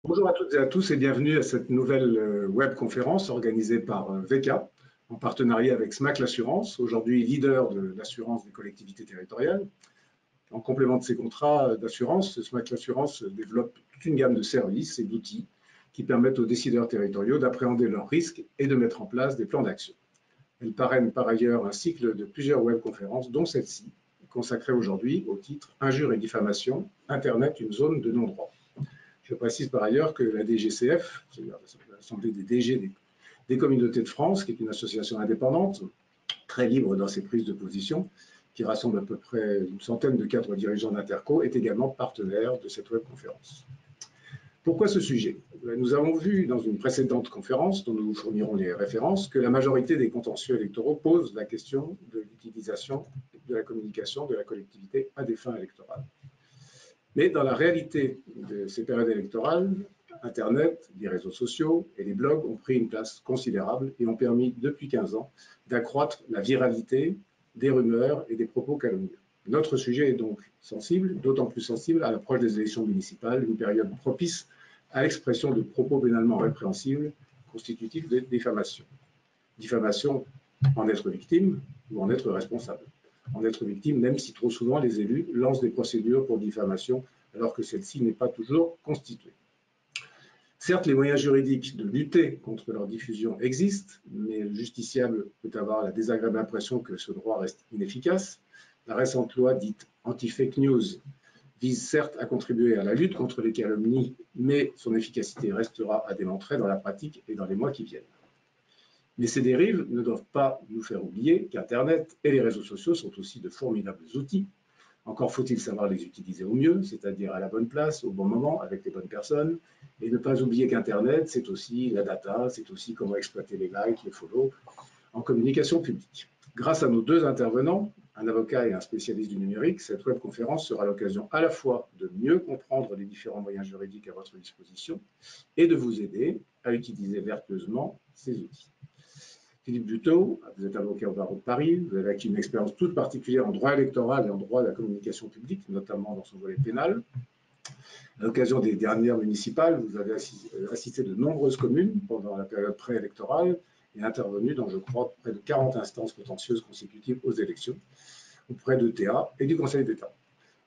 Bonjour à toutes et à tous et bienvenue à cette nouvelle webconférence organisée par VK en partenariat avec SMAC l'assurance, aujourd'hui leader de l'assurance des collectivités territoriales. En complément de ces contrats d'assurance, SMAC l'assurance développe toute une gamme de services et d'outils qui permettent aux décideurs territoriaux d'appréhender leurs risques et de mettre en place des plans d'action. Elle parraine par ailleurs un cycle de plusieurs webconférences, dont celle-ci, consacrée aujourd'hui au titre Injures et diffamation, Internet, une zone de non-droit. Je précise par ailleurs que la DGCF, l'Assemblée des DG des communautés de France, qui est une association indépendante, très libre dans ses prises de position, qui rassemble à peu près une centaine de cadres dirigeants d'Interco, est également partenaire de cette webconférence. Pourquoi ce sujet? Nous avons vu dans une précédente conférence, dont nous vous fournirons les références, que la majorité des contentieux électoraux posent la question de l'utilisation de la communication de la collectivité à des fins électorales. Mais dans la réalité de ces périodes électorales, Internet, les réseaux sociaux et les blogs ont pris une place considérable et ont permis, depuis 15 ans, d'accroître la viralité des rumeurs et des propos calomnieux. Notre sujet est donc sensible, d'autant plus sensible à l'approche des élections municipales, une période propice à l'expression de propos pénalement répréhensibles constitutifs de diffamation. Diffamation, en être victime ou en être responsable. En être victime, même si trop souvent les élus lancent des procédures pour diffamation alors que celle-ci n'est pas toujours constituée. Certes, les moyens juridiques de lutter contre leur diffusion existent, mais le justiciable peut avoir la désagréable impression que ce droit reste inefficace. La récente loi dite anti-fake news vise certes à contribuer à la lutte contre les calomnies, mais son efficacité restera à démontrer dans la pratique et dans les mois qui viennent. Mais ces dérives ne doivent pas nous faire oublier qu'Internet et les réseaux sociaux sont aussi de formidables outils. Encore faut-il savoir les utiliser au mieux, c'est-à-dire à la bonne place, au bon moment, avec les bonnes personnes. Et ne pas oublier qu'Internet, c'est aussi la data, c'est aussi comment exploiter les likes, les follow, en communication publique. Grâce à nos deux intervenants, un avocat et un spécialiste du numérique, cette webconférence sera l'occasion à la fois de mieux comprendre les différents moyens juridiques à votre disposition et de vous aider à utiliser vertueusement ces outils. Philippe Buteau, vous êtes avocat au barreau de Paris, vous avez acquis une expérience toute particulière en droit électoral et en droit de la communication publique, notamment dans son volet pénal. À l'occasion des dernières municipales, vous avez assisté de nombreuses communes pendant la période préélectorale et intervenu dans, je crois, près de 40 instances contentieuses consécutives aux élections, auprès de TA et du Conseil d'État.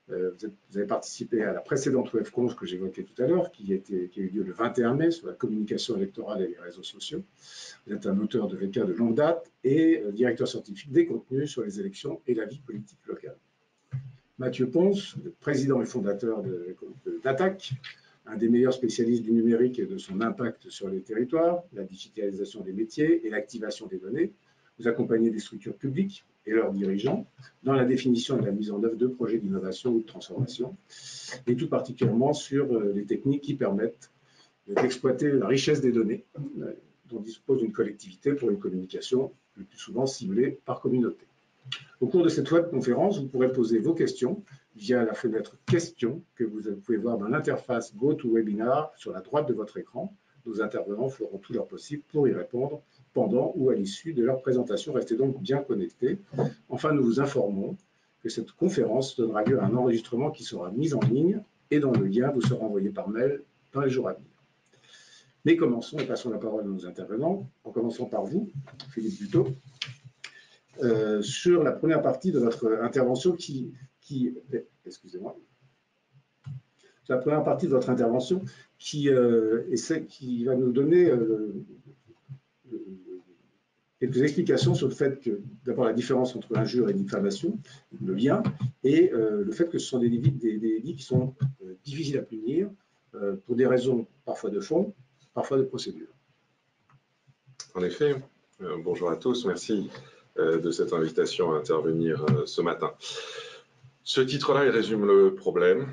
Vous avez participé à la précédente webconf que j'évoquais tout à l'heure, qui a eu lieu le 21 mai sur la communication électorale et les réseaux sociaux. Vous êtes un auteur de VK de longue date et directeur scientifique des contenus sur les élections et la vie politique locale. Mathieu Ponce, président et fondateur d'Attaque, un des meilleurs spécialistes du numérique et de son impact sur les territoires, la digitalisation des métiers et l'activation des données. Vous accompagnez des structures publiques et leurs dirigeants dans la définition et la mise en œuvre de projets d'innovation ou de transformation, et tout particulièrement sur les techniques qui permettent d'exploiter la richesse des données dont dispose une collectivité pour une communication le plus souvent ciblée par communauté. Au cours de cette webconférence, vous pourrez poser vos questions via la fenêtre questions que vous pouvez voir dans l'interface GoToWebinar sur la droite de votre écran. Nos intervenants feront tout leur possible pour y répondre pendant ou à l'issue de leur présentation. Restez donc bien connectés. Enfin, nous vous informons que cette conférence donnera lieu à un enregistrement qui sera mis en ligne et dont le lien vous sera envoyé par mail dans les jours à venir. Mais commençons et passons la parole à nos intervenants, en commençant par vous, Philippe Buteau, sur la première partie de votre intervention excusez-moi, sur la première partie de votre intervention qui va nous donner quelques explications sur le fait que, d'abord, la différence entre injure et diffamation, le lien, et le fait que ce sont des délits qui sont difficiles à punir pour des raisons parfois de fond, parfois de procédure. En effet, bonjour à tous, merci de cette invitation à intervenir ce matin. Ce titre-là, il résume le problème.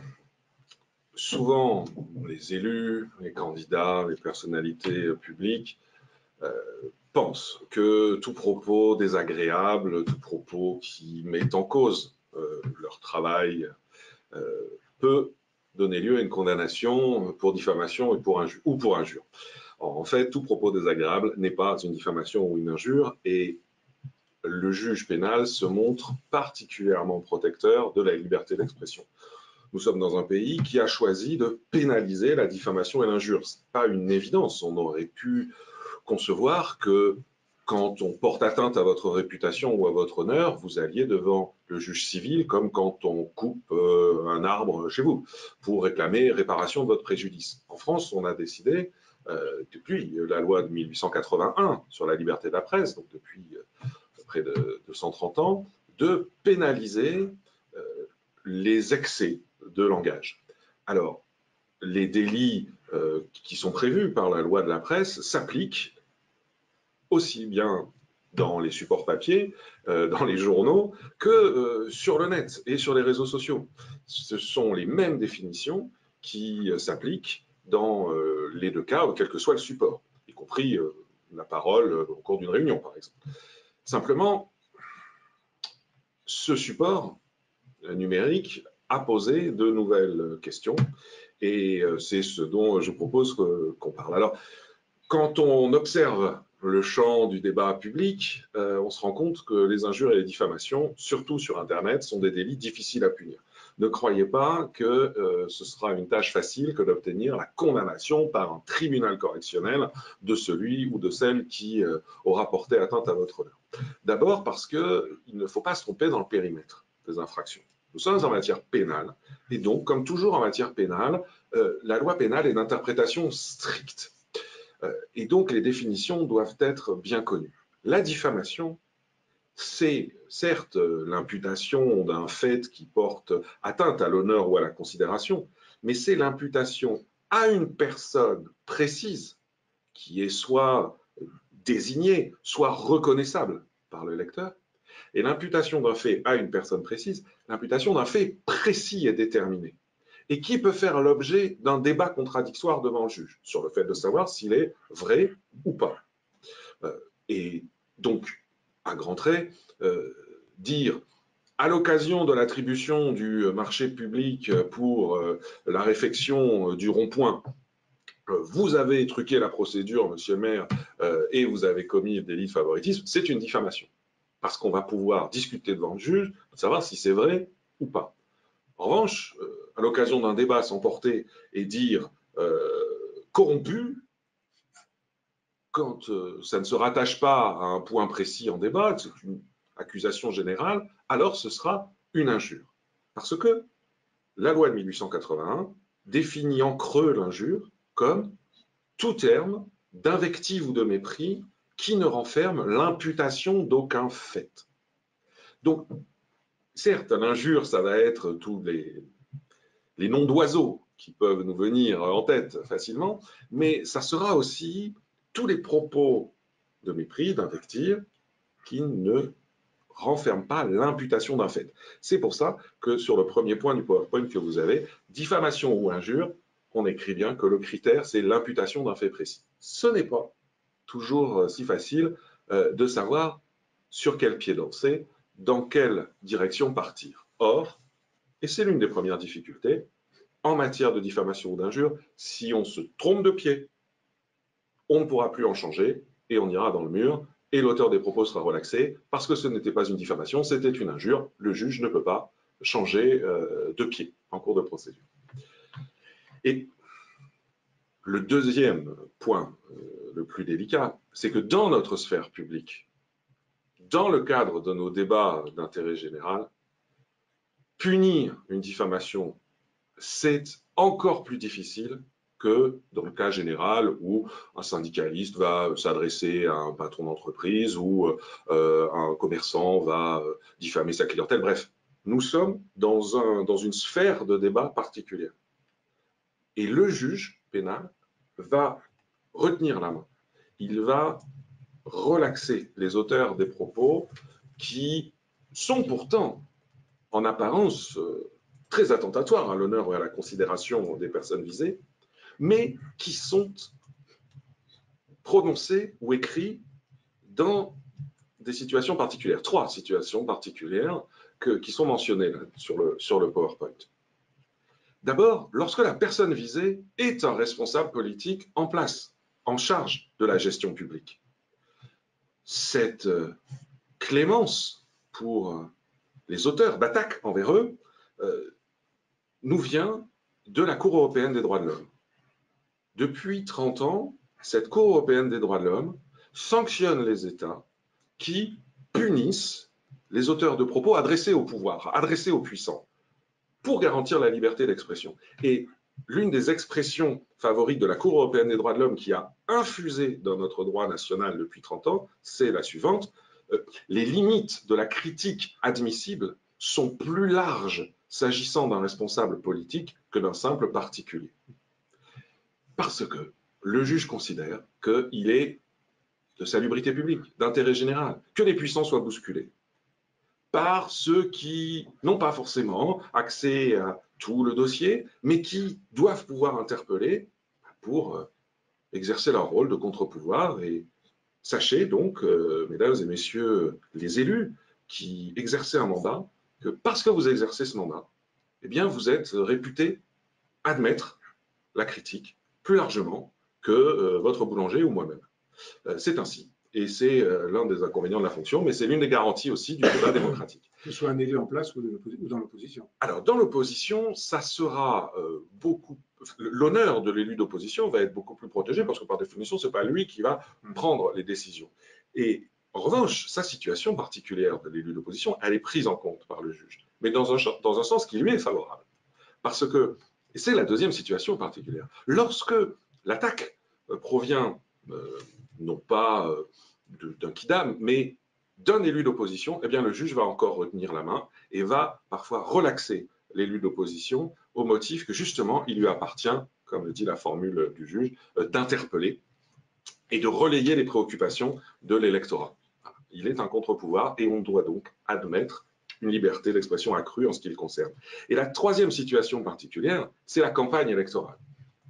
Souvent, les élus, les candidats, les personnalités publiques pensent que tout propos désagréable, tout propos qui met en cause leur travail peut donner lieu à une condamnation pour diffamation ou pour injure. Or, en fait, tout propos désagréable n'est pas une diffamation ou une injure, et le juge pénal se montre particulièrement protecteur de la liberté d'expression. nous sommes dans un pays qui a choisi de pénaliser la diffamation et l'injure. Ce n'est pas une évidence. On aurait pu concevoir que quand on porte atteinte à votre réputation ou à votre honneur, vous alliez devant le juge civil comme quand on coupe un arbre chez vous pour réclamer réparation de votre préjudice. En France, on a décidé, depuis la loi de 1881 sur la liberté de la presse, donc depuis près de 130 ans, de pénaliser les excès de langage. Alors, les délits qui sont prévus par la loi de la presse s'appliquent aussi bien dans les supports papier, dans les journaux, que sur le net et sur les réseaux sociaux. Ce sont les mêmes définitions qui s'appliquent dans les deux cas, quel que soit le support, y compris la parole au cours d'une réunion, par exemple. Simplement, ce support numérique a posé de nouvelles questions et c'est ce dont je propose qu'on parle. Alors, quand on observe le champ du débat public, on se rend compte que les injures et les diffamations, surtout sur Internet, sont des délits difficiles à punir. Ne croyez pas que ce sera une tâche facile que d'obtenir la condamnation par un tribunal correctionnel de celui ou de celle qui aura porté atteinte à votre honneur. D'abord parce qu'il ne faut pas se tromper dans le périmètre des infractions. Nous sommes en matière pénale, et donc, comme toujours en matière pénale, la loi pénale est d'interprétation stricte. Et donc, les définitions doivent être bien connues. La diffamation, c'est certes l'imputation d'un fait qui porte atteinte à l'honneur ou à la considération, mais c'est l'imputation à une personne précise qui est soit désignée, soit reconnaissable par le lecteur. Et l'imputation d'un fait à une personne précise, l'imputation d'un fait précis et déterminé, et qui peut faire l'objet d'un débat contradictoire devant le juge sur le fait de savoir s'il est vrai ou pas. Et donc, à grands traits, dire à l'occasion de l'attribution du marché public pour la réfection du rond-point, vous avez truqué la procédure, monsieur le maire, et vous avez commis le délit de favoritisme, c'est une diffamation. Parce qu'on va pouvoir discuter devant le juge de savoir si c'est vrai ou pas. En revanche, à l'occasion d'un débat s'emporter et dire corrompu, quand ça ne se rattache pas à un point précis en débat, c'est une accusation générale, alors ce sera une injure. Parce que la loi de 1881 définit en creux l'injure comme tout terme d'invective ou de mépris qui ne renferme l'imputation d'aucun fait. Donc, certes, l'injure, ça va être tous les noms d'oiseaux qui peuvent nous venir en tête facilement, mais ça sera aussi tous les propos de mépris, d'invective, qui ne renferment pas l'imputation d'un fait. C'est pour ça que sur le premier point du PowerPoint que vous avez, diffamation ou injure, on écrit bien que le critère, c'est l'imputation d'un fait précis. Ce n'est pas toujours si facile de savoir sur quel pied danser, dans quelle direction partir. Or, et c'est l'une des premières difficultés, en matière de diffamation ou d'injure, si on se trompe de pied, on ne pourra plus en changer et on ira dans le mur et l'auteur des propos sera relaxé parce que ce n'était pas une diffamation, c'était une injure. Le juge ne peut pas changer de pied en cours de procédure. Et le deuxième point le plus délicat, c'est que dans notre sphère publique, dans le cadre de nos débats d'intérêt général, punir une diffamation, c'est encore plus difficile que dans le cas général où un syndicaliste va s'adresser à un patron d'entreprise ou un commerçant va diffamer sa clientèle. Bref, nous sommes dans une sphère de débat particulière. Et le juge pénal va retenir la main. Il va relaxer les auteurs des propos qui sont pourtant en apparence très attentatoires à l'honneur et à la considération des personnes visées, mais qui sont prononcés ou écrits dans des situations particulières. 3 situations particulières qui sont mentionnées là, sur le PowerPoint. D'abord, lorsque la personne visée est un responsable politique en place, en charge de la gestion publique. Cette clémence pour les auteurs d'attaques envers eux nous vient de la Cour européenne des droits de l'homme. Depuis 30 ans, cette Cour européenne des droits de l'homme sanctionne les États qui punissent les auteurs de propos adressés au pouvoir, adressés aux puissants, pour garantir la liberté d'expression. Et l'une des expressions favorites de la Cour européenne des droits de l'homme qui a infusé dans notre droit national depuis 30 ans, c'est la suivante. Les limites de la critique admissible sont plus larges s'agissant d'un responsable politique que d'un simple particulier. Parce que le juge considère qu'il est de salubrité publique, d'intérêt général, que les puissants soient bousculés par ceux qui n'ont pas forcément accès à tout le dossier, mais qui doivent pouvoir interpeller pour exercer leur rôle de contre-pouvoir. Et sachez donc, mesdames et messieurs les élus qui exercez un mandat, que parce que vous exercez ce mandat, eh bien, vous êtes réputés admettre la critique plus largement que votre boulanger ou moi-même. C'est ainsi. Et c'est l'un des inconvénients de la fonction, mais c'est l'une des garanties aussi du débat démocratique. Que ce soit un élu en place ou dans l'opposition. Alors, dans l'opposition, ça sera beaucoup... L'honneur de l'élu d'opposition va être beaucoup plus protégé parce que, par définition, ce n'est pas lui qui va prendre les décisions. Et en revanche, sa situation particulière de l'élu d'opposition, elle est prise en compte par le juge, mais dans un sens qui lui est favorable. Parce que, et c'est la deuxième situation particulière, lorsque l'attaque provient non pas d'un kidam, mais d'un élu d'opposition, eh bien le juge va encore retenir la main et va parfois relaxer l'élu d'opposition au motif que justement il lui appartient, comme le dit la formule du juge, d'interpeller et de relayer les préoccupations de l'électorat. Il est un contre-pouvoir et on doit donc admettre une liberté d'expression accrue en ce qui le concerne. Et la troisième situation particulière, c'est la campagne électorale.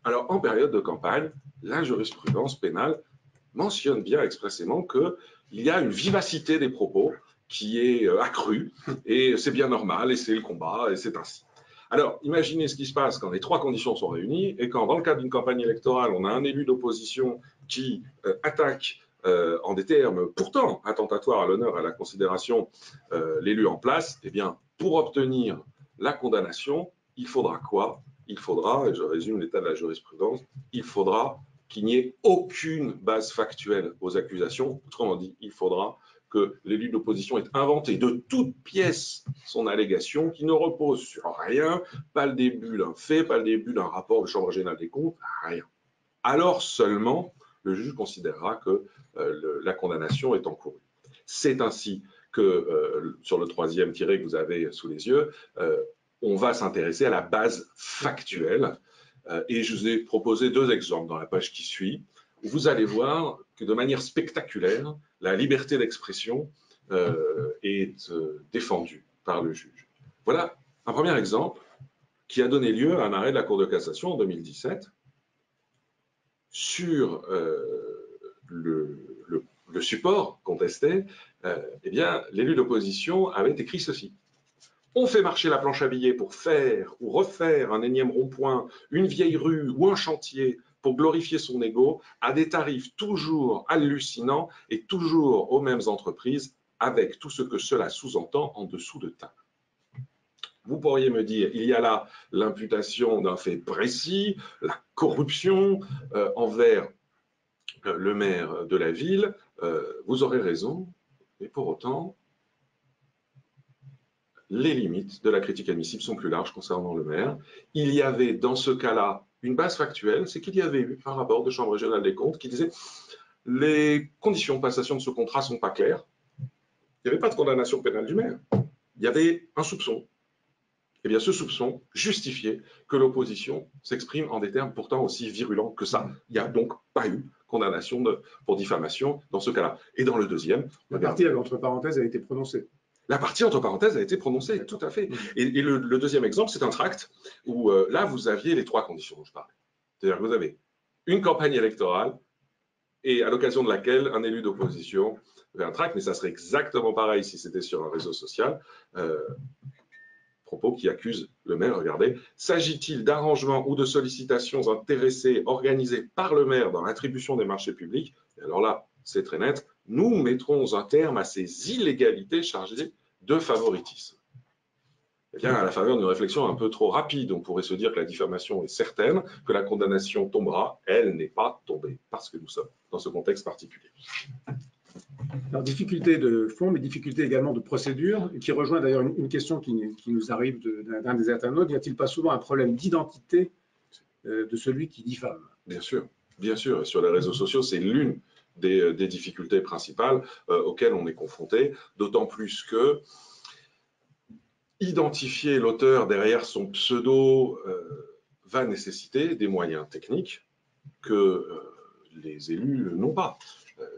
Alors, en période de campagne, la jurisprudence pénale mentionne bien expressément qu'il y a une vivacité des propos qui est accrue, et c'est bien normal, et c'est le combat, et c'est ainsi. Alors, imaginez ce qui se passe quand les trois conditions sont réunies, et quand, dans le cadre d'une campagne électorale, on a un élu d'opposition qui attaque en des termes pourtant attentatoires à l'honneur et à la considération l'élu en place, eh bien, pour obtenir la condamnation, il faudra quoi? Il faudra, et je résume l'état de la jurisprudence, il faudra qu'il n'y ait aucune base factuelle aux accusations. Autrement dit, il faudra que l'élu d'opposition ait inventé de toute pièce son allégation qui ne repose sur rien, pas le début d'un fait, pas le début d'un rapport de chambre régionale des comptes, rien. Alors seulement, le juge considérera que la condamnation est encourue. C'est ainsi que, sur le troisième tiré que vous avez sous les yeux, on va s'intéresser à la base factuelle. Et je vous ai proposé deux exemples dans la page qui suit, où vous allez voir que de manière spectaculaire, la liberté d'expression est défendue par le juge. Voilà un premier exemple qui a donné lieu à un arrêt de la Cour de cassation en 2017 sur le support contesté. Eh bien, l'élu d'opposition avait écrit ceci. On fait marcher la planche à billets pour faire ou refaire un énième rond-point, une vieille rue ou un chantier pour glorifier son ego à des tarifs toujours hallucinants et toujours aux mêmes entreprises avec tout ce que cela sous-entend en dessous de table. Vous pourriez me dire, il y a là l'imputation d'un fait précis, la corruption envers le maire de la ville. Vous aurez raison, mais pour autant, les limites de la critique admissible sont plus larges concernant le maire. Il y avait dans ce cas-là une base factuelle, c'est qu'il y avait eu un rapport de Chambre régionale des comptes qui disait les conditions de passation de ce contrat ne sont pas claires. Il n'y avait pas de condamnation pénale du maire. Il y avait un soupçon. Eh bien, ce soupçon justifiait que l'opposition s'exprime en des termes pourtant aussi virulents que ça. Il n'y a donc pas eu condamnation pour diffamation dans ce cas-là. Et dans le deuxième... La partie entre parenthèses a été prononcée. La partie entre parenthèses a été prononcée, tout à fait. Et le deuxième exemple, c'est un tract où là, vous aviez les trois conditions dont je parlais. C'est-à-dire que vous avez une campagne électorale et à l'occasion de laquelle un élu d'opposition fait un tract, mais ça serait exactement pareil si c'était sur un réseau social, propos qui accusent le maire, regardez, s'agit-il d'arrangements ou de sollicitations intéressées, organisées par le maire dans l'attribution des marchés publics? Et alors là, c'est très net, nous mettrons un terme à ces illégalités chargées de favoritisme. Eh bien, à la faveur d'une réflexion un peu trop rapide, on pourrait se dire que la diffamation est certaine, que la condamnation tombera. Elle n'est pas tombée, parce que nous sommes dans ce contexte particulier. Alors, difficulté de fond, mais difficulté également de procédure, qui rejoint d'ailleurs une question qui nous arrive d'un des internautes. N'y a-t-il pas souvent un problème d'identité de celui qui diffame? Bien sûr, bien sûr. Et sur les réseaux sociaux, c'est l'une des difficultés principales auxquelles on est confronté, d'autant plus que identifier l'auteur derrière son pseudo va nécessiter des moyens techniques que les élus n'ont pas.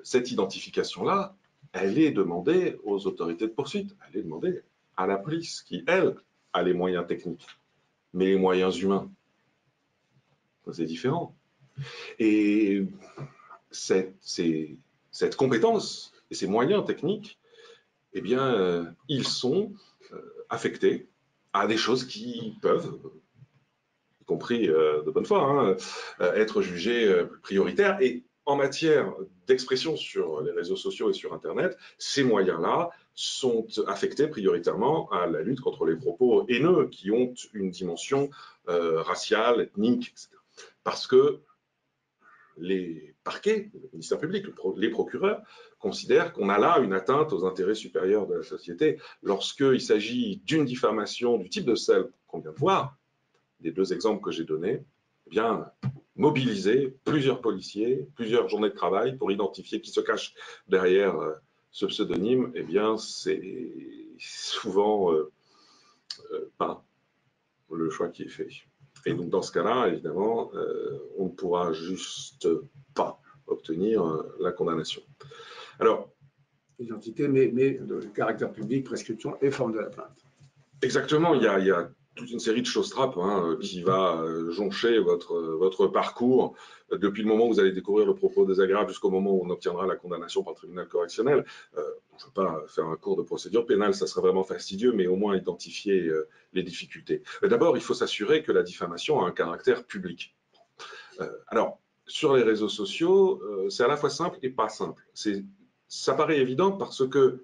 Cette identification-là, elle est demandée aux autorités de poursuite, elle est demandée à la police qui, elle, a les moyens techniques. Mais les moyens humains, c'est différent. Et cette compétence et ces moyens techniques, eh bien, ils sont affectés à des choses qui peuvent, y compris de bonne foi, hein, être jugées prioritaires. Et en matière d'expression sur les réseaux sociaux et sur Internet, ces moyens-là sont affectés prioritairement à la lutte contre les propos haineux qui ont une dimension raciale, ethnique, etc. Parce que les parquets, le ministère public, les procureurs considèrent qu'on a là une atteinte aux intérêts supérieurs de la société. Lorsqu'il s'agit d'une diffamation du type de celle qu'on vient de voir, les deux exemples que j'ai donnés, eh bien, mobiliser plusieurs policiers, plusieurs journées de travail pour identifier qui se cache derrière ce pseudonyme, eh bien, c'est souvent pas le choix qui est fait. Et donc, dans ce cas-là, évidemment, on ne pourra juste pas obtenir la condamnation. Alors, identité, mais de caractère public, prescription et forme de la plainte. Exactement, il y a toute une série de choses-trappes qui va joncher votre parcours depuis le moment où vous allez découvrir le propos désagréable jusqu'au moment où on obtiendra la condamnation par le tribunal correctionnel. Je ne veux pas faire un cours de procédure pénale, ça serait vraiment fastidieux, mais au moins identifier les difficultés. D'abord, il faut s'assurer que la diffamation a un caractère public. Alors, sur les réseaux sociaux, c'est à la fois simple et pas simple. Ça paraît évident parce que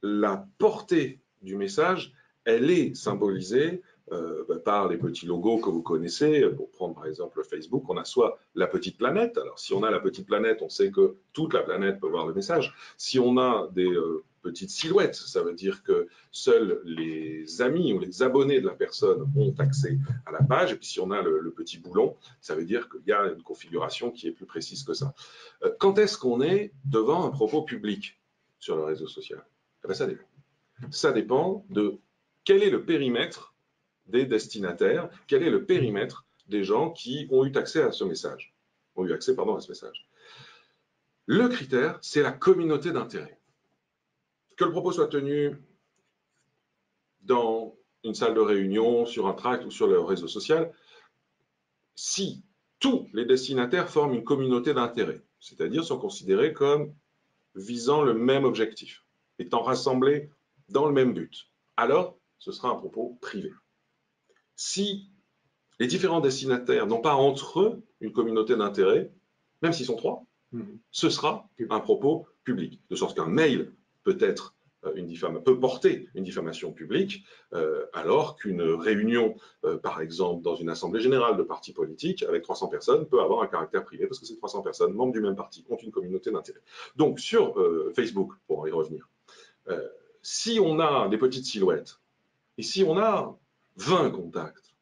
la portée du message, elle est symbolisée par les petits logos que vous connaissez. Pour prendre par exemple Facebook, on a soit la petite planète. Alors si on a la petite planète, on sait que toute la planète peut voir le message. Si on a des petites silhouettes, ça veut dire que seuls les amis ou les abonnés de la personne ont accès à la page. Et puis si on a le petit boulon, ça veut dire qu'il y a une configuration qui est plus précise que ça. Quand est-ce qu'on est devant un propos public sur le réseau social? Eh bien, ça dépend. Ça dépend de quel est le périmètre des destinataires, quel est le périmètre des gens qui ont eu accès à ce message. Le critère, c'est la communauté d'intérêt. Que le propos soit tenu dans une salle de réunion, sur un tract ou sur le réseau social, si tous les destinataires forment une communauté d'intérêt, c'est-à-dire sont considérés comme visant le même objectif, étant rassemblés dans le même but, alors ce sera un propos privé. Si les différents destinataires n'ont pas entre eux une communauté d'intérêt, même s'ils sont trois, ce sera un propos public. De sorte qu'un mail peut porter une diffamation publique, alors qu'une réunion, par exemple, dans une assemblée générale de partis politiques, avec 300 personnes, peut avoir un caractère privé, parce que ces 300 personnes, membres du même parti, ont une communauté d'intérêt. Donc, sur Facebook, pour y revenir, si on a des petites silhouettes, et si on a 20 contacts,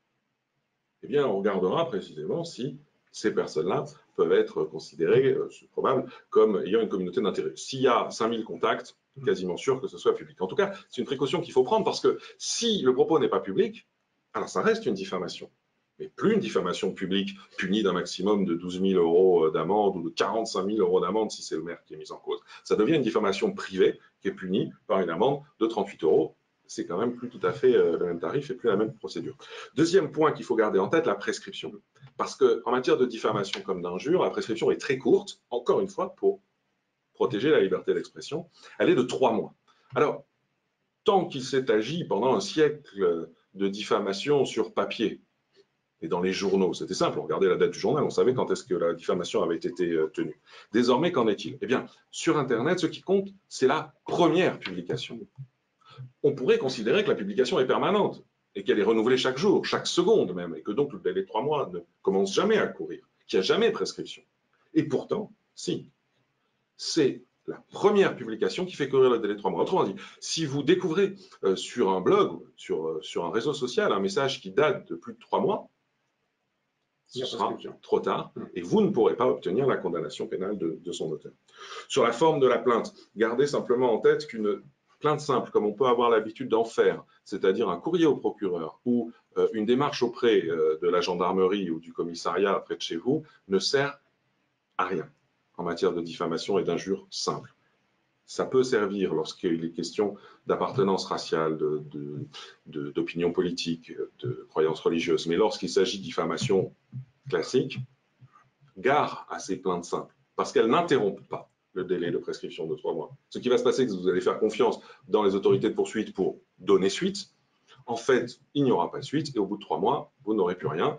eh bien, on regardera précisément si ces personnes-là peuvent être considérées, c'est probable, comme ayant une communauté d'intérêt. S'il y a 5000 contacts, quasiment sûr que ce soit public. En tout cas, c'est une précaution qu'il faut prendre parce que si le propos n'est pas public, alors ça reste une diffamation. Mais plus une diffamation publique punie d'un maximum de 12 000 euros d'amende ou de 45 000 euros d'amende si c'est le maire qui est mis en cause. Ça devient une diffamation privée qui est punie par une amende de 38 euros. C'est quand même plus tout à fait le même tarif et plus la même procédure. Deuxième point qu'il faut garder en tête, la prescription. Parce qu'en matière de diffamation comme d'injure, la prescription est très courte, encore une fois, pour protéger la liberté d'expression. Elle est de 3 mois. Alors, tant qu'il s'est agi pendant un siècle de diffamation sur papier et dans les journaux, c'était simple, on regardait la date du journal, on savait quand est-ce que la diffamation avait été tenue. Désormais, qu'en est-il? Eh bien, sur Internet, ce qui compte, c'est la première publication. On pourrait considérer que la publication est permanente. et qu'elle est renouvelée chaque jour, chaque seconde même, et que donc le délai de 3 mois ne commence jamais à courir, qu'il n'y a jamais prescription. Et pourtant, si, c'est la première publication qui fait courir le délai de 3 mois. Autrement dit, si vous découvrez sur un blog, sur un réseau social, un message qui date de plus de 3 mois, ce sera trop tard et vous ne pourrez pas obtenir la condamnation pénale de son auteur. Sur la forme de la plainte, gardez simplement en tête qu'une plainte simple, comme on peut avoir l'habitude d'en faire, c'est-à-dire un courrier au procureur ou une démarche auprès de la gendarmerie ou du commissariat près de chez vous, ne sert à rien en matière de diffamation et d'injures simples. Ça peut servir lorsqu'il est question d'appartenance raciale, d'opinion politique, de croyances religieuses, mais lorsqu'il s'agit de diffamation classique, gare à ces plaintes simples, parce qu'elles n'interrompent pas le délai de prescription de 3 mois. Ce qui va se passer, c'est que vous allez faire confiance dans les autorités de poursuite pour donner suite. En fait, il n'y aura pas de suite, et au bout de 3 mois, vous n'aurez plus rien.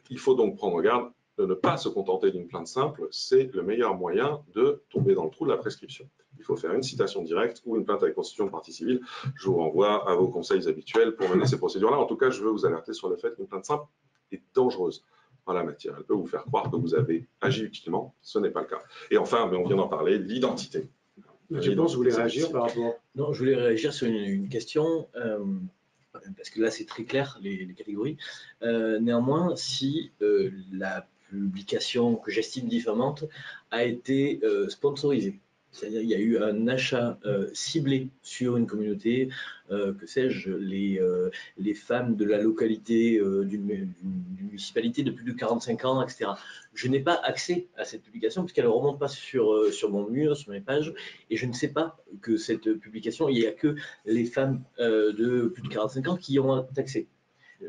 Il faut donc prendre garde de ne pas se contenter d'une plainte simple, c'est le meilleur moyen de tomber dans le trou de la prescription. Il faut faire une citation directe ou une plainte avec constitution de partie civile. Je vous renvoie à vos conseils habituels pour mener ces procédures-là. En tout cas, je veux vous alerter sur le fait qu'une plainte simple est dangereuse en la matière. Elle peut vous faire croire que vous avez agi utilement, ce n'est pas le cas. Et enfin, mais on vient d'en parler, l'identité. Je pense que vous voulez réagir par rapport… Non, je voulais réagir sur une question, parce que là c'est très clair, les catégories. Néanmoins, si la publication que j'estime diffamante a été sponsorisée, c'est-à-dire il y a eu un achat ciblé sur une communauté, que sais-je, les femmes de la localité d'une municipalité de plus de 45 ans, etc. Je n'ai pas accès à cette publication puisqu'elle ne remonte pas sur mon mur, sur mes pages, et je ne sais pas que cette publication, il n'y a que les femmes de plus de 45 ans qui y ont accès.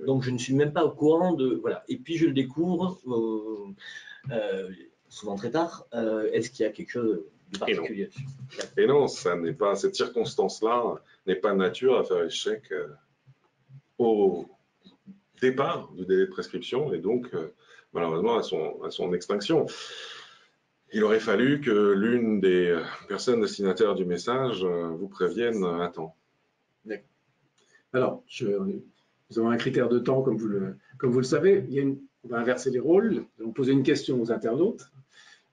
Donc je ne suis même pas au courant de… Voilà. Et puis je le découvre souvent très tard. Est-ce qu'il y a quelque chose de particulier? Et non, ça n'est pas, cette circonstance-là n'est pas de nature à faire échec au départ du délai de prescription et donc malheureusement à son extinction. Il aurait fallu que l'une des personnes destinataires du message vous prévienne à temps. Alors, nous avons un critère de temps, comme vous le savez. On va inverser les rôles. Nous allons poser une question aux internautes.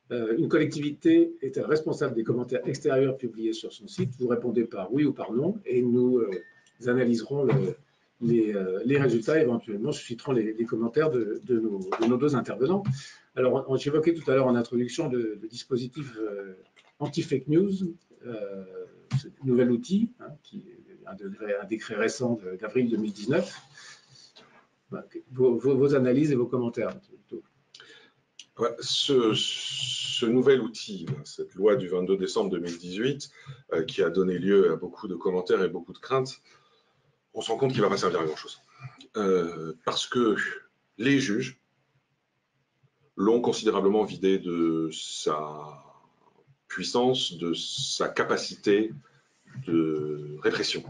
Une collectivité est-elle responsable des commentaires extérieurs publiés sur son site? Vous répondez par oui ou par non, et nous analyserons les résultats, éventuellement susciteront les commentaires de nos deux intervenants. Alors, j'évoquais tout à l'heure en introduction le dispositif anti-fake news, ce nouvel outil, hein, qui est un décret récent d'avril 2019. Vos analyses et vos commentaires. Ouais, ce nouvel outil, cette loi du 22 décembre 2018, qui a donné lieu à beaucoup de commentaires et beaucoup de craintes, on se rend compte qu'il ne va pas servir à grand-chose. Parce que les juges l'ont considérablement vidé de sa puissance, de sa capacité de répression.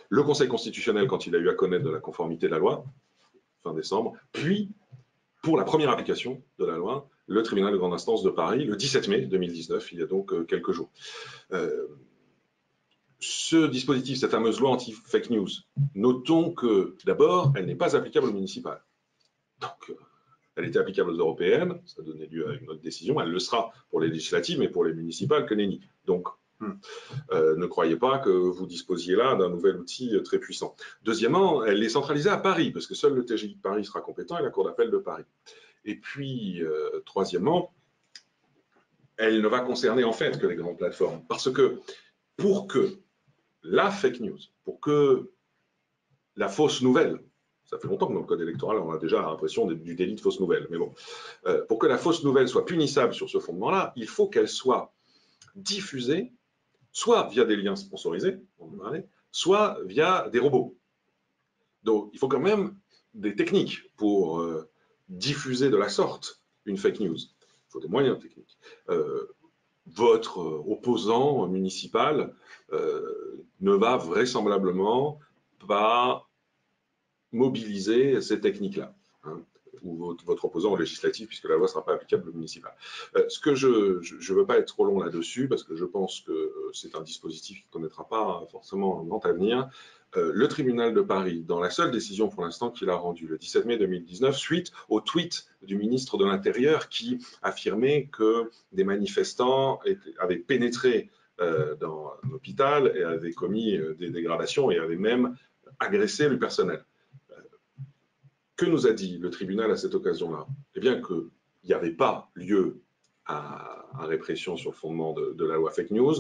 Le Conseil constitutionnel, quand il a eu à connaître de la conformité de la loi, fin décembre, puis, pour la première application de la loi, le tribunal de grande instance de Paris, le 17 mai 2019, il y a donc quelques jours. Ce dispositif, cette fameuse loi anti-fake news, notons que, d'abord, elle n'est pas applicable aux municipales. Donc, elle était applicable aux européennes, ça donnait lieu à une autre décision, elle le sera pour les législatives, mais pour les municipales, que nenni. Donc, ne croyez pas que vous disposiez là d'un nouvel outil très puissant. Deuxièmement, elle est centralisée à Paris, parce que seul le TGI de Paris sera compétent et la Cour d'appel de Paris. Et puis, troisièmement, elle ne va concerner en fait que les grandes plateformes. Parce que pour que la fake news, pour que la fausse nouvelle, ça fait longtemps que dans le code électoral, on a déjà la répression du délit de fausse nouvelle, mais bon, pour que la fausse nouvelle soit punissable sur ce fondement-là, il faut qu'elle soit diffusée soit via des liens sponsorisés, on en parlait, soit via des robots. Donc, il faut quand même des techniques pour diffuser de la sorte une fake news. Il faut des moyens techniques. Votre opposant municipal ne va vraisemblablement pas mobiliser ces techniques-là. Hein, ou votre opposant au législatif, puisque la loi ne sera pas applicable au municipal. Ce que je ne veux pas être trop long là-dessus, parce que je pense que c'est un dispositif qui ne connaîtra pas forcément un grand avenir. Le tribunal de Paris, dans la seule décision pour l'instant qu'il a rendue le 17 mai 2019, suite au tweet du ministre de l'Intérieur qui affirmait que des manifestants avaient pénétré dans un hôpital et avaient commis des dégradations et avaient même agressé le personnel. Que nous a dit le tribunal à cette occasion-là? Eh bien qu'il n'y avait pas lieu à répression sur le fondement de la loi fake news.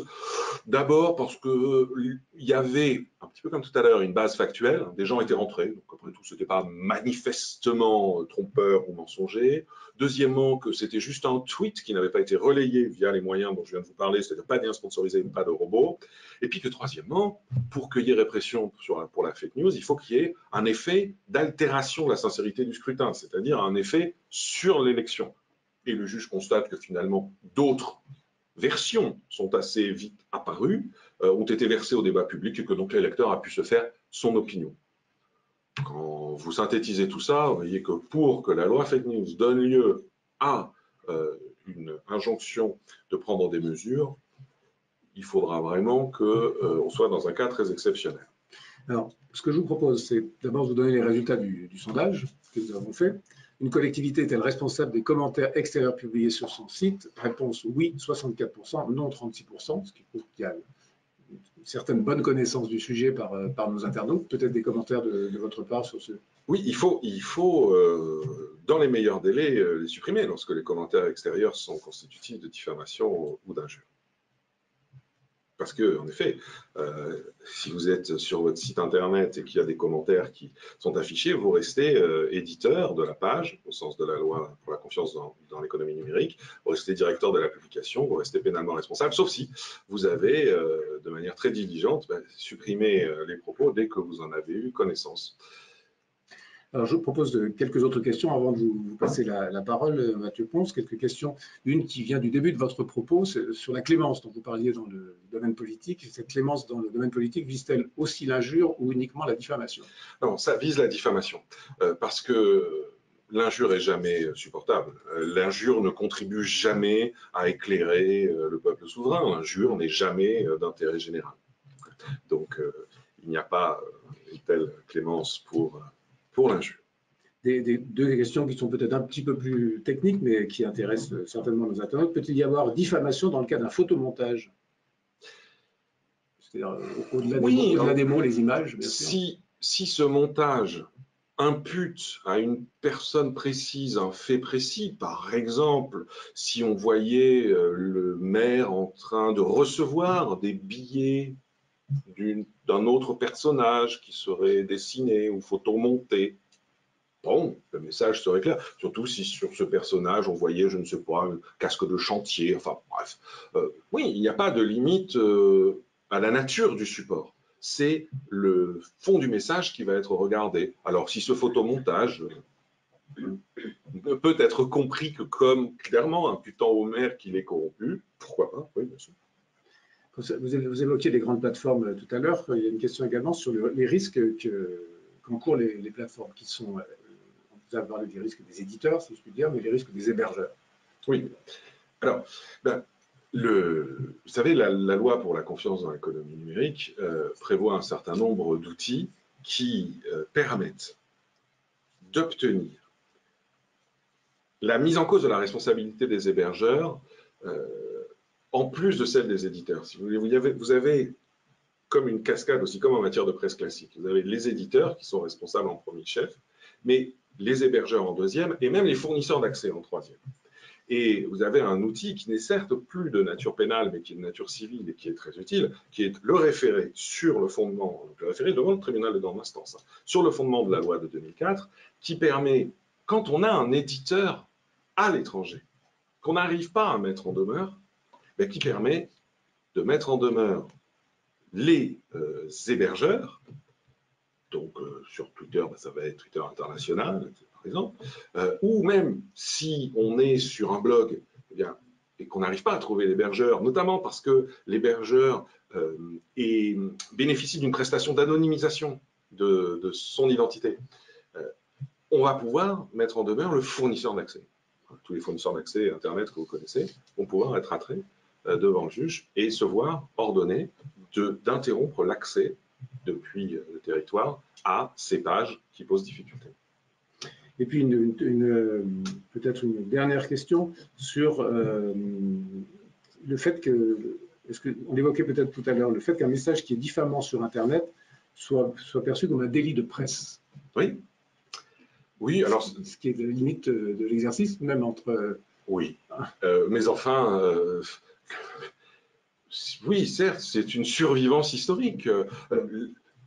D'abord parce qu'il y avait, un petit peu comme tout à l'heure, une base factuelle. Des gens étaient rentrés, donc après tout, ce n'était pas manifestement trompeur ou mensonger. Deuxièmement, que c'était juste un tweet qui n'avait pas été relayé via les moyens dont je viens de vous parler, c'est-à-dire pas de lien sponsorisé, pas de robot. Et puis que troisièmement, pour qu'il y ait répression pour la fake news, il faut qu'il y ait un effet d'altération de la sincérité du scrutin, c'est-à-dire un effet sur l'élection. Et le juge constate que finalement, d'autres versions sont assez vite apparues, ont été versées au débat public et que donc l'électeur a pu se faire son opinion. Quand vous synthétisez tout ça, vous voyez que pour que la loi fake news donne lieu à une injonction de prendre des mesures, il faudra vraiment qu'on soit dans un cas très exceptionnel. Alors, ce que je vous propose, c'est d'abord de vous donner les résultats du sondage que nous avons fait. Une collectivité est-elle responsable des commentaires extérieurs publiés sur son site? Réponse oui, 64%, non 36%, ce qui prouve qu'il y a une certaine bonne connaissance du sujet par nos internautes. Peut-être des commentaires de votre part sur ce. Oui, il faut dans les meilleurs délais, les supprimer lorsque les commentaires extérieurs sont constitutifs de diffamation ou d'injure. Parce que, en effet, si vous êtes sur votre site internet et qu'il y a des commentaires qui sont affichés, vous restez éditeur de la page, au sens de la loi pour la confiance dans l'économie numérique, vous restez directeur de la publication, vous restez pénalement responsable, sauf si vous avez, de manière très diligente, supprimé les propos dès que vous en avez eu connaissance. Alors, je propose quelques autres questions avant de vous passer la parole, Mathieu Ponce. Quelques questions. Une qui vient du début de votre propos, sur la clémence dont vous parliez dans le domaine politique. Cette clémence dans le domaine politique vise-t-elle aussi l'injure ou uniquement la diffamation? Non, ça vise la diffamation, parce que l'injure est jamais supportable. L'injure ne contribue jamais à éclairer le peuple souverain. L'injure n'est jamais d'intérêt général. Donc, il n'y a pas une telle clémence pour l'injure. Deux questions qui sont peut-être un petit peu plus techniques, mais qui intéressent certainement nos internautes. Peut-il y avoir diffamation dans le cas d'un photomontage? C'est-à-dire au-delà des mots, les images, bien sûr. Si ce montage impute à une personne précise un fait précis, par exemple, si on voyait le maire en train de recevoir des billets d'un autre personnage qui serait dessiné ou photomonté, bon, le message serait clair. Surtout si sur ce personnage, on voyait, je ne sais pas, un casque de chantier, enfin bref. Oui, il n'y a pas de limite à la nature du support. C'est le fond du message qui va être regardé. Alors, si ce photomontage ne peut être compris que comme clairement imputant au maire qu'il est corrompu, pourquoi pas? Oui, bien sûr. Vous évoquiez les grandes plateformes tout à l'heure. Il y a une question également sur les risques qu'encourent les plateformes qui sont, vous avez parlé des risques des éditeurs, si je puis dire, mais les risques des hébergeurs. Oui. Alors, vous savez, la loi pour la confiance dans l'économie numérique prévoit un certain nombre d'outils qui permettent d'obtenir la mise en cause de la responsabilité des hébergeurs en plus de celle des éditeurs. Si vous voulez, vous avez comme une cascade aussi, comme en matière de presse classique. Vous avez les éditeurs qui sont responsables en premier chef, mais les hébergeurs en deuxième et même les fournisseurs d'accès en troisième. Et vous avez un outil qui n'est certes plus de nature pénale, mais qui est de nature civile et qui est très utile, qui est le référé sur le fondement, donc le référé devant le tribunal de grande instance, sur le fondement de la loi de 2004, qui permet, quand on a un éditeur à l'étranger, qu'on n'arrive pas à mettre en demeure, mais qui permet de mettre en demeure les hébergeurs, donc sur Twitter, ça va être Twitter international, par exemple, ou même si on est sur un blog eh bien, et qu'on n'arrive pas à trouver l'hébergeur, notamment parce que l'hébergeur bénéficie d'une prestation d'anonymisation de son identité, on va pouvoir mettre en demeure le fournisseur d'accès. Tous les fournisseurs d'accès Internet que vous connaissez vont pouvoir être attraits devant le juge et se voir ordonner d'interrompre l'accès depuis le territoire à ces pages qui posent difficulté. Et puis, peut-être une dernière question sur le fait que, on l'évoquait peut-être tout à l'heure, le fait qu'un message qui est diffamant sur Internet soit perçu comme un délit de presse. Oui. Oui, alors. Ce qui est la limite de l'exercice, même entre. Oui. Mais enfin, oui, certes, c'est une survivance historique.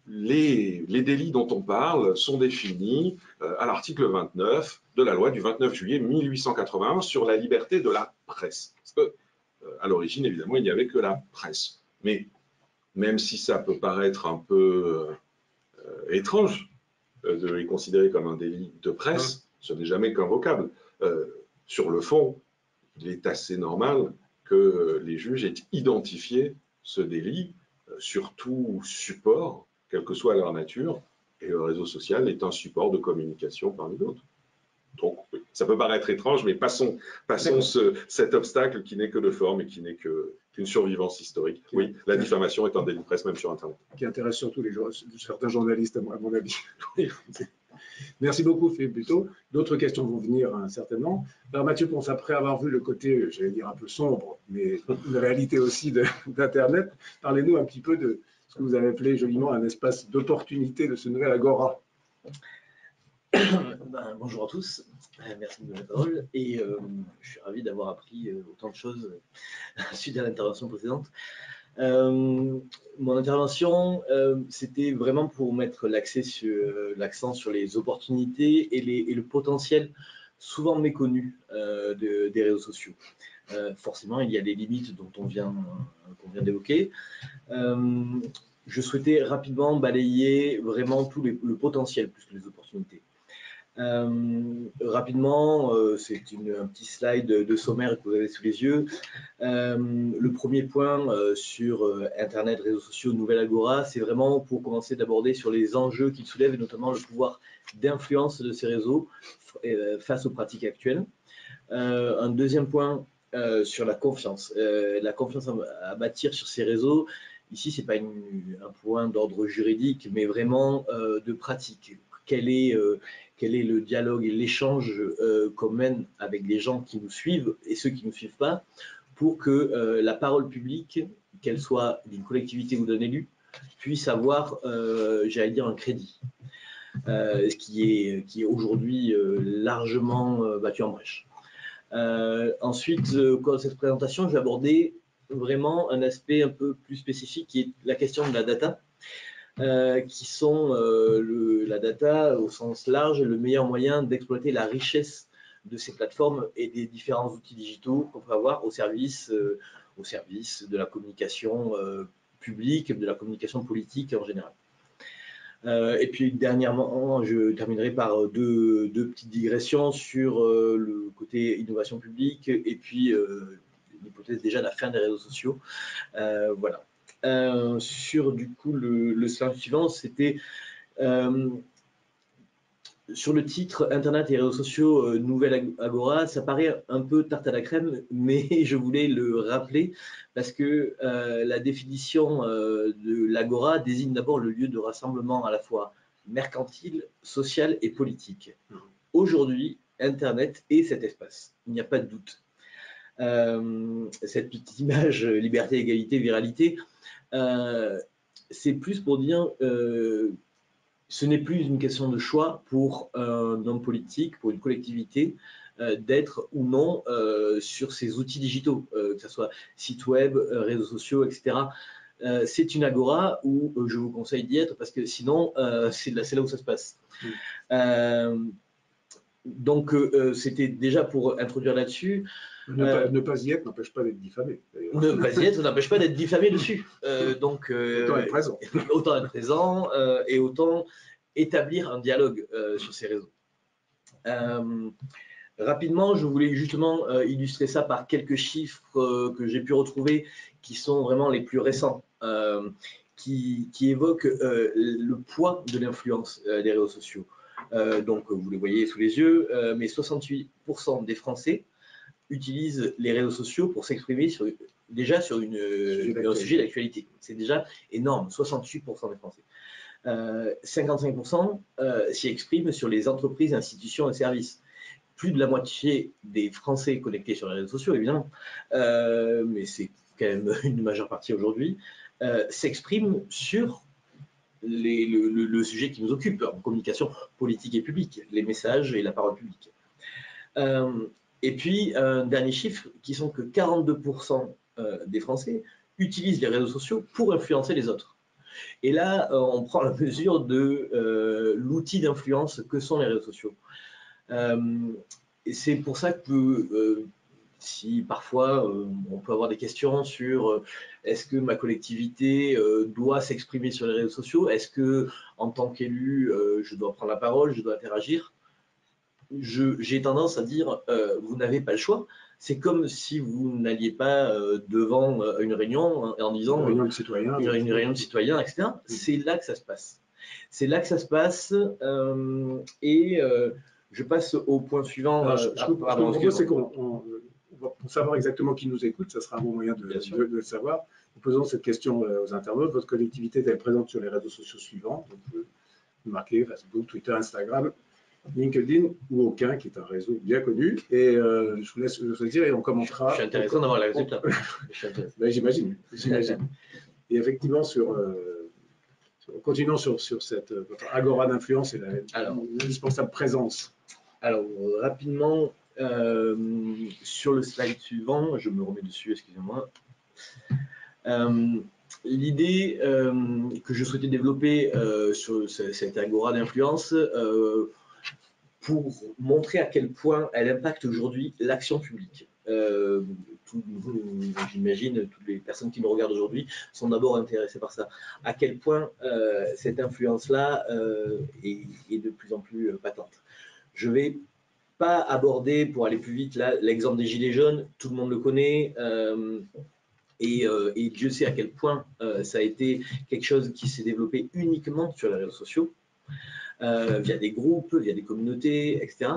Les délits dont on parle sont définis à l'article 29 de la loi du 29 juillet 1881 sur la liberté de la presse. Parce que, à l'origine, évidemment, il n'y avait que la presse. Mais même si ça peut paraître un peu étrange de les considérer comme un délit de presse, ce n'est jamais qu'un vocable. Sur le fond, il est assez normal que les juges aient identifié ce délit sur tout support, quelle que soit leur nature, et le réseau social est un support de communication parmi d'autres. Donc, oui, ça peut paraître étrange, mais passons cet obstacle qui n'est que de forme et qui n'est qu'une survivance historique. Oui, la diffamation est un délit de presse, même sur Internet. Qui intéresse surtout certains journalistes, à mon avis. Merci beaucoup, Philippe Buteau. D'autres questions vont venir certainement. Alors, Mathieu Ponce, après avoir vu le côté, j'allais dire, un peu sombre, mais une réalité aussi d'Internet, parlez-nous un petit peu de ce que vous avez appelé joliment un espace d'opportunité de ce nouvel agora. Bonjour à tous, merci de me donner la parole et je suis ravi d'avoir appris autant de choses suite à l'intervention précédente. Mon intervention, c'était vraiment pour mettre l'accent sur les opportunités et le potentiel souvent méconnu des réseaux sociaux. Forcément, il y a des limites dont qu'on vient d'évoquer. Je souhaitais rapidement balayer vraiment tout le potentiel plus que les opportunités. Rapidement, c'est un petit slide de sommaire que vous avez sous les yeux. Le premier point sur Internet, réseaux sociaux, Nouvelle Agora, c'est vraiment pour commencer d'aborder sur les enjeux qu'ils soulèvent et notamment le pouvoir d'influence de ces réseaux face aux pratiques actuelles. Un deuxième point sur la confiance à bâtir sur ces réseaux. Ici, ce n'est pas un point d'ordre juridique, mais vraiment de pratique. Quel est le dialogue et l'échange qu'on mène avec les gens qui nous suivent et ceux qui ne nous suivent pas pour que la parole publique, qu'elle soit d'une collectivité ou d'un élu, puisse avoir, j'allais dire, un crédit, ce qui est aujourd'hui largement battu en brèche. Ensuite, dans cette présentation, je vais aborder vraiment un aspect un peu plus spécifique qui est la question de la data. Qui sont la data au sens large, le meilleur moyen d'exploiter la richesse de ces plateformes et des différents outils digitaux qu'on peut avoir au service de la communication publique, de la communication politique en général. Et puis dernièrement, je terminerai par deux petites digressions sur le côté innovation publique et puis l'hypothèse déjà de la fin des réseaux sociaux. Voilà. Sur du coup le slide suivant, c'était sur le titre Internet et réseaux sociaux Nouvelle Agora. Ça paraît un peu tarte à la crème, mais je voulais le rappeler parce que la définition de l'Agora désigne d'abord le lieu de rassemblement à la fois mercantile, social et politique. Aujourd'hui, Internet est cet espace, il n'y a pas de doute. Cette petite image liberté, égalité, viralité, c'est plus pour dire ce n'est plus une question de choix pour un homme politique, pour une collectivité, d'être ou non sur ces outils digitaux, que ce soit site web, réseaux sociaux, etc. C'est une agora où je vous conseille d'y être parce que sinon, c'est là où ça se passe. Donc, c'était déjà pour introduire là-dessus. Ne pas y être n'empêche pas d'être diffamé. Ne pas y être n'empêche pas d'être diffamé dessus. Donc, autant être présent. Autant être présent et autant établir un dialogue sur ces réseaux. Rapidement, je voulais justement illustrer ça par quelques chiffres que j'ai pu retrouver qui sont vraiment les plus récents, qui évoquent le poids de l'influence des réseaux sociaux. Donc, vous les voyez sous les yeux, mais 68% des Français utilisent les réseaux sociaux pour s'exprimer déjà sur un sujet d'actualité. C'est déjà énorme, 68% des Français. 55% s'y expriment sur les entreprises, institutions et services. Plus de la moitié des Français connectés sur les réseaux sociaux, évidemment, mais c'est quand même une majeure partie aujourd'hui, s'expriment sur le sujet qui nous occupe, en communication politique et publique, les messages et la parole publique. Et puis, un dernier chiffre, qui sont que 42% des Français utilisent les réseaux sociaux pour influencer les autres. Et là, on prend la mesure de l'outil d'influence que sont les réseaux sociaux. Et c'est pour ça que si parfois on peut avoir des questions sur est-ce que ma collectivité doit s'exprimer sur les réseaux sociaux, est-ce que en tant qu'élu je dois prendre la parole, je dois interagir, j'ai tendance à dire vous n'avez pas le choix. C'est comme si vous n'alliez pas devant une réunion en disant une réunion de citoyens, une réunion de citoyens, etc. C'est là que ça se passe. C'est là que ça se passe et je passe au point suivant. Alors, ce que je vous propose, c'est qu'on pour savoir exactement qui nous écoute, ça sera un bon moyen de le savoir. Nous posons cette question aux internautes. Votre collectivité est-elle présente sur les réseaux sociaux suivants? Donc, vous marquez Facebook, Twitter, Instagram, LinkedIn ou aucun, qui est un réseau bien connu. Et je vous laisse choisir et on commentera. Je suis intéressant d'avoir les résultats. Ben, j'imagine. Et effectivement, continuons sur votre agora d'influence et l'indispensable présence. Alors, rapidement, sur le slide suivant, je me remets dessus, excusez-moi. L'idée que je souhaitais développer sur cette agora d'influence, pour montrer à quel point elle impacte aujourd'hui l'action publique. J'imagine toutes les personnes qui me regardent aujourd'hui sont d'abord intéressées par ça. À quel point cette influence-là est de plus en plus patente. Je ne vais pas aborder, pour aller plus vite, l'exemple des Gilets jaunes, tout le monde le connaît, et Dieu sait à quel point ça a été quelque chose qui s'est développé uniquement sur les réseaux sociaux, via des groupes, via des communautés, etc.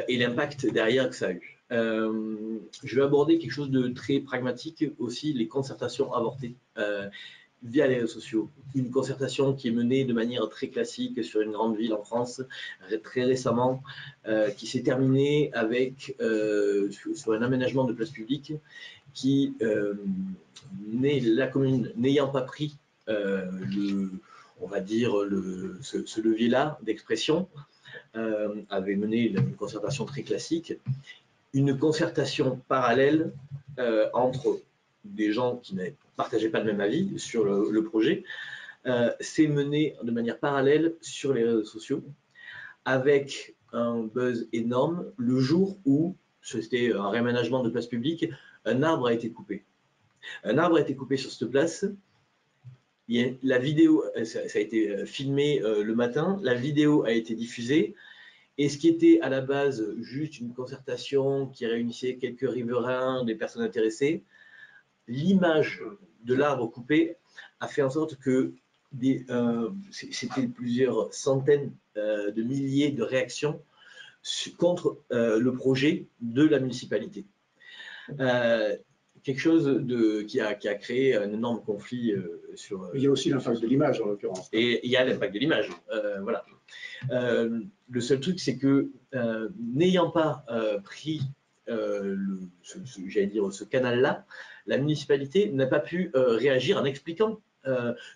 Et l'impact derrière que ça a eu. Je vais aborder quelque chose de très pragmatique aussi, les concertations avortées via les réseaux sociaux. Une concertation qui est menée de manière très classique sur une grande ville en France, très récemment, qui s'est terminée avec, sur un aménagement de place publique, qui, la commune n'ayant pas pris on va dire, ce levier-là d'expression, avait mené une concertation très classique, une concertation parallèle entre des gens qui ne partageaient pas le même avis sur le projet, s'est menée de manière parallèle sur les réseaux sociaux, avec un buzz énorme le jour où, c'était un réaménagement de place publique, un arbre a été coupé. Un arbre a été coupé sur cette place. La vidéo, ça a été filmé le matin, la vidéo a été diffusée, et ce qui était à la base juste une concertation qui réunissait quelques riverains, des personnes intéressées, l'image de l'arbre coupé a fait en sorte que c'était plusieurs centaines de milliers de réactions contre le projet de la municipalité. Quelque chose qui a créé un énorme conflit sur... Il y a aussi l'impact de l'image, en l'occurrence. Et il y a l'impact de l'image, voilà. Le seul truc, c'est que n'ayant pas pris j'allais dire, ce canal-là, la municipalité n'a pas pu réagir en expliquant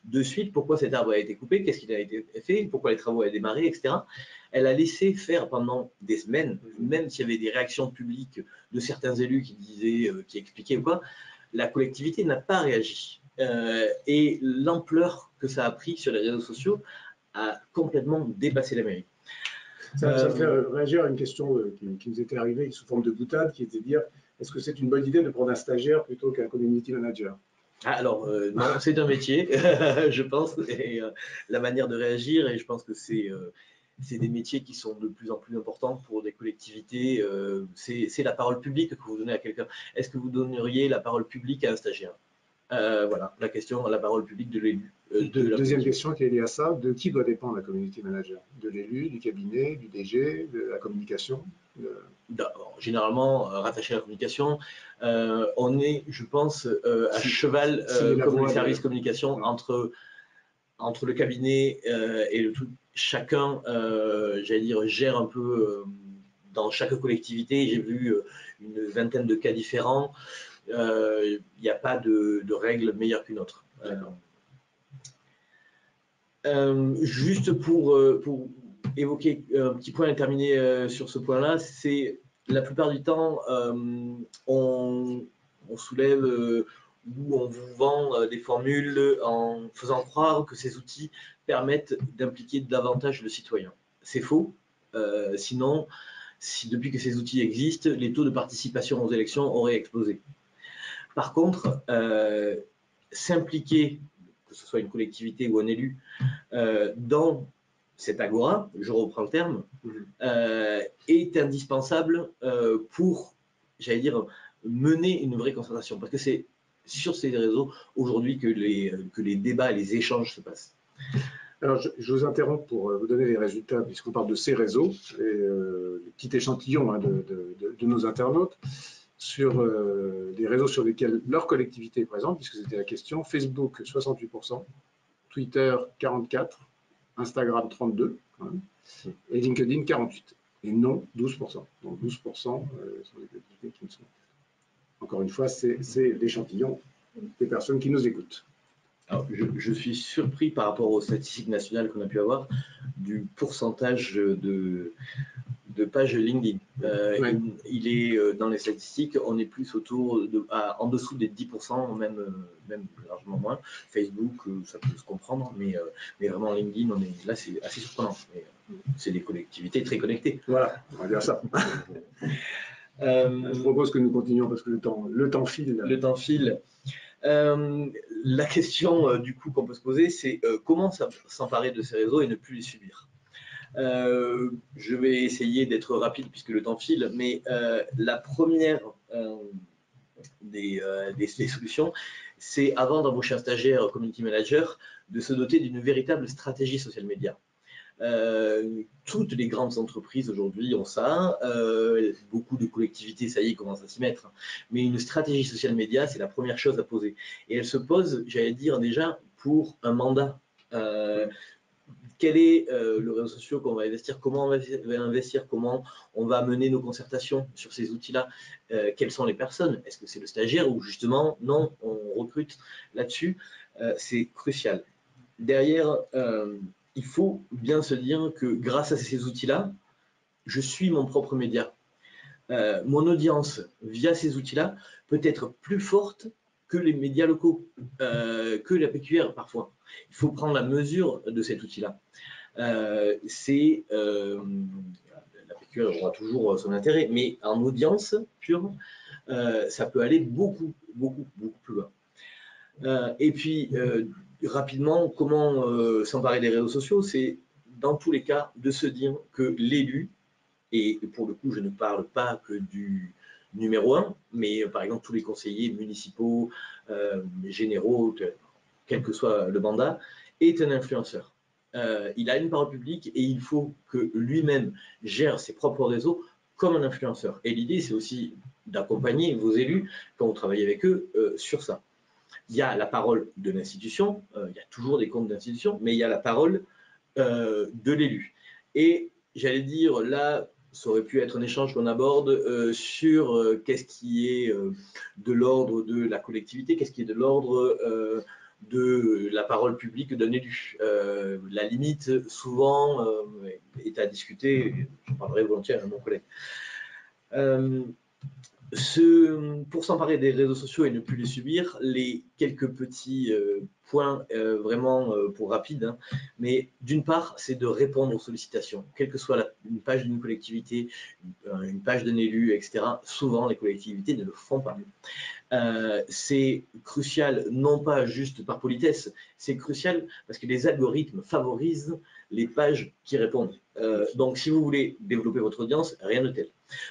de suite pourquoi cet arbre a été coupé, qu'est-ce qui a été fait, pourquoi les travaux ont démarré, etc. Elle a laissé faire pendant des semaines, même s'il y avait des réactions publiques de certains élus qui disaient, qui expliquaient ou quoi, la collectivité n'a pas réagi. Et l'ampleur que ça a pris sur les réseaux sociaux a complètement dépassé la mairie. Ça fait réagir à une question qui nous était arrivée sous forme de boutade, qui était de dire, est-ce que c'est une bonne idée de prendre un stagiaire plutôt qu'un community manager? Alors, non, c'est un métier, je pense, et la manière de réagir, et je pense que c'est des métiers qui sont de plus en plus importants pour des collectivités. C'est la parole publique que vous donnez à quelqu'un. Est-ce que vous donneriez la parole publique à un stagiaire? Voilà, la parole publique de l'élu. Deuxième question qui est liée à ça, de qui doit dépendre la community manager? De l'élu, du cabinet, du DG, de la communication? Généralement, rattaché à la communication, on est, je pense, à cheval, comme le service communication, entre le cabinet et le tout. Chacun, j'allais dire, gère un peu dans chaque collectivité. J'ai vu une vingtaine de cas différents. Il n'y a pas de règle meilleure qu'une autre. Juste pour évoquer un petit point et terminer sur ce point-là, c'est la plupart du temps, on soulève ou on vous vend des formules en faisant croire que ces outils permettent d'impliquer davantage le citoyen. C'est faux. Sinon, depuis que ces outils existent, les taux de participation aux élections auraient explosé. Par contre, s'impliquer, que ce soit une collectivité ou un élu, dans cette agora, je reprends le terme, est indispensable pour, j'allais dire, mener une vraie concertation. Parce que c'est sur ces réseaux aujourd'hui que les débats et les échanges se passent. Alors, je vous interromps pour vous donner les résultats, puisqu'on parle de ces réseaux, et le petit échantillon de nos internautes, sur les réseaux sur lesquels leur collectivité est présente, puisque c'était la question. Facebook, 68%, Twitter, 44%, Instagram, 32%, et LinkedIn, 48%. Et non, 12%. Donc 12% sont des collectivités qui ne sont pas. Encore une fois, c'est l'échantillon des personnes qui nous écoutent. Alors, je suis surpris par rapport aux statistiques nationales qu'on a pu avoir du pourcentage de pages LinkedIn. Ouais. Il est dans les statistiques, on est plus autour en dessous des 10%, même largement moins. Facebook, ça peut se comprendre, mais vraiment LinkedIn, là, c'est assez surprenant. C'est des collectivités très connectées. Voilà, on va dire ça. Je propose que nous continuions parce que le temps file. Le temps file. La question du coup qu'on peut se poser, c'est comment s'emparer de ces réseaux et ne plus les subir. Je vais essayer d'être rapide puisque le temps file, mais la première des solutions, c'est avant d'embaucher un stagiaire community manager, de se doter d'une véritable stratégie social media. Toutes les grandes entreprises aujourd'hui ont ça, beaucoup de collectivités, ça y est, commencent à s'y mettre, mais une stratégie social media, c'est la première chose à poser. Et elle se pose, j'allais dire déjà, pour un mandat. Quel est le réseau social qu'on va investir, comment on va investir, comment on va mener nos concertations sur ces outils-là, quelles sont les personnes, est-ce que c'est le stagiaire ou justement, non, on recrute là-dessus, c'est crucial. Derrière, il faut bien se dire que grâce à ces outils-là, je suis mon propre média. Mon audience via ces outils-là peut être plus forte que les médias locaux, que la PQR parfois. Il faut prendre la mesure de cet outil-là. La PQR aura toujours son intérêt, mais en audience pure, ça peut aller beaucoup plus loin. Et puis, rapidement, comment s'emparer des réseaux sociaux? C'est dans tous les cas de se dire que l'élu, et pour le coup, je ne parle pas que du numéro 1, mais par exemple tous les conseillers municipaux, généraux, quel que soit le mandat, est un influenceur. Il a une parole publique et il faut que lui-même gère ses propres réseaux comme un influenceur. Et l'idée, c'est aussi d'accompagner vos élus, quand vous travaillez avec eux, sur ça. Il y a la parole de l'institution, il y a toujours des comptes d'institution, mais il y a la parole de l'élu. Et j'allais dire, là, ça aurait pu être un échange qu'on aborde sur qu'est-ce qui est de l'ordre de la collectivité, qu'est-ce qui est de l'ordre de la parole publique d'un élu. La limite, souvent, est à discuter, j'en parlerai volontiers à mon collègue. Pour s'emparer des réseaux sociaux et ne plus les subir, les quelques petits points vraiment pour rapide, hein, mais d'une part, c'est de répondre aux sollicitations, quelle que soit une page d'une collectivité, une page d'un élu, etc. Souvent, les collectivités ne le font pas. C'est crucial, non pas juste par politesse, c'est crucial parce que les algorithmes favorisent les pages qui répondent. Donc, si vous voulez développer votre audience, rien de tel.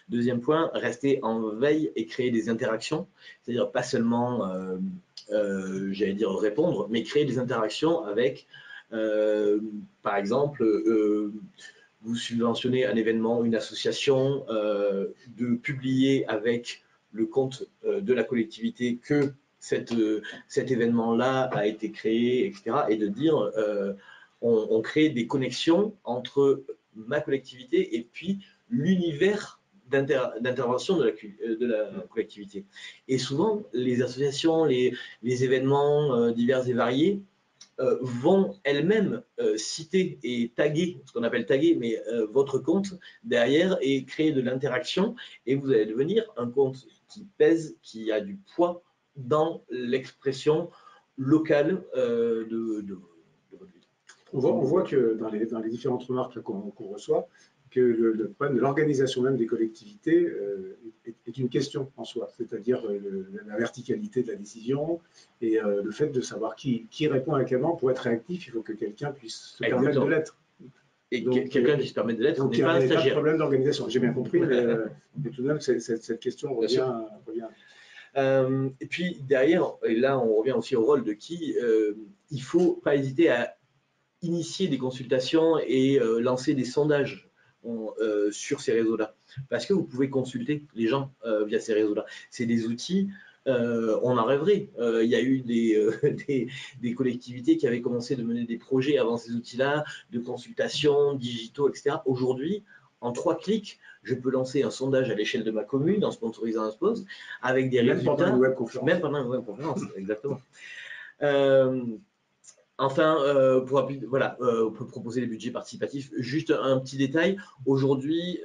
Deuxième point, rester en veille et créer des interactions, c'est-à-dire pas seulement j'allais dire répondre, mais créer des interactions avec, par exemple, vous subventionnez un événement, une association, de publier avec le compte de la collectivité que cet événement-là a été créé, etc. Et de dire, on crée des connexions entre ma collectivité et puis l'univers d'intervention de la collectivité. Et souvent, les associations, les événements divers et variés vont elles-mêmes citer et taguer, ce qu'on appelle taguer, mais votre compte derrière et créer de l'interaction, et vous allez devenir un compte qui pèse, qui a du poids dans l'expression locale de votre ville. On voit que dans les différentes remarques qu'on reçoit, que le problème de l'organisation même des collectivités est une question en soi, c'est-à-dire la verticalité de la décision et le fait de savoir qui répond à quel moment. Pour être réactif, il faut que quelqu'un puisse se permettre de l'être. Et quelqu'un qui se permet de l'être n'est pas un stagiaire. Il y a un problème d'organisation, j'ai bien compris, mais tout de même, cette question revient. Et puis derrière, et là on revient aussi au rôle de qui, il ne faut pas hésiter à initier des consultations et lancer des sondages sur ces réseaux-là. Parce que vous pouvez consulter les gens via ces réseaux-là. C'est des outils, on en rêverait. Il y a eu des collectivités qui avaient commencé de mener des projets avant ces outils-là, de consultation, digitaux, etc. Aujourd'hui, en 3 clics, je peux lancer un sondage à l'échelle de ma commune en sponsorisant un post avec des résultats. Pendant une webconférence. Même pendant une webconférence, exactement. Enfin, on peut proposer des budgets participatifs. Juste un petit détail, aujourd'hui,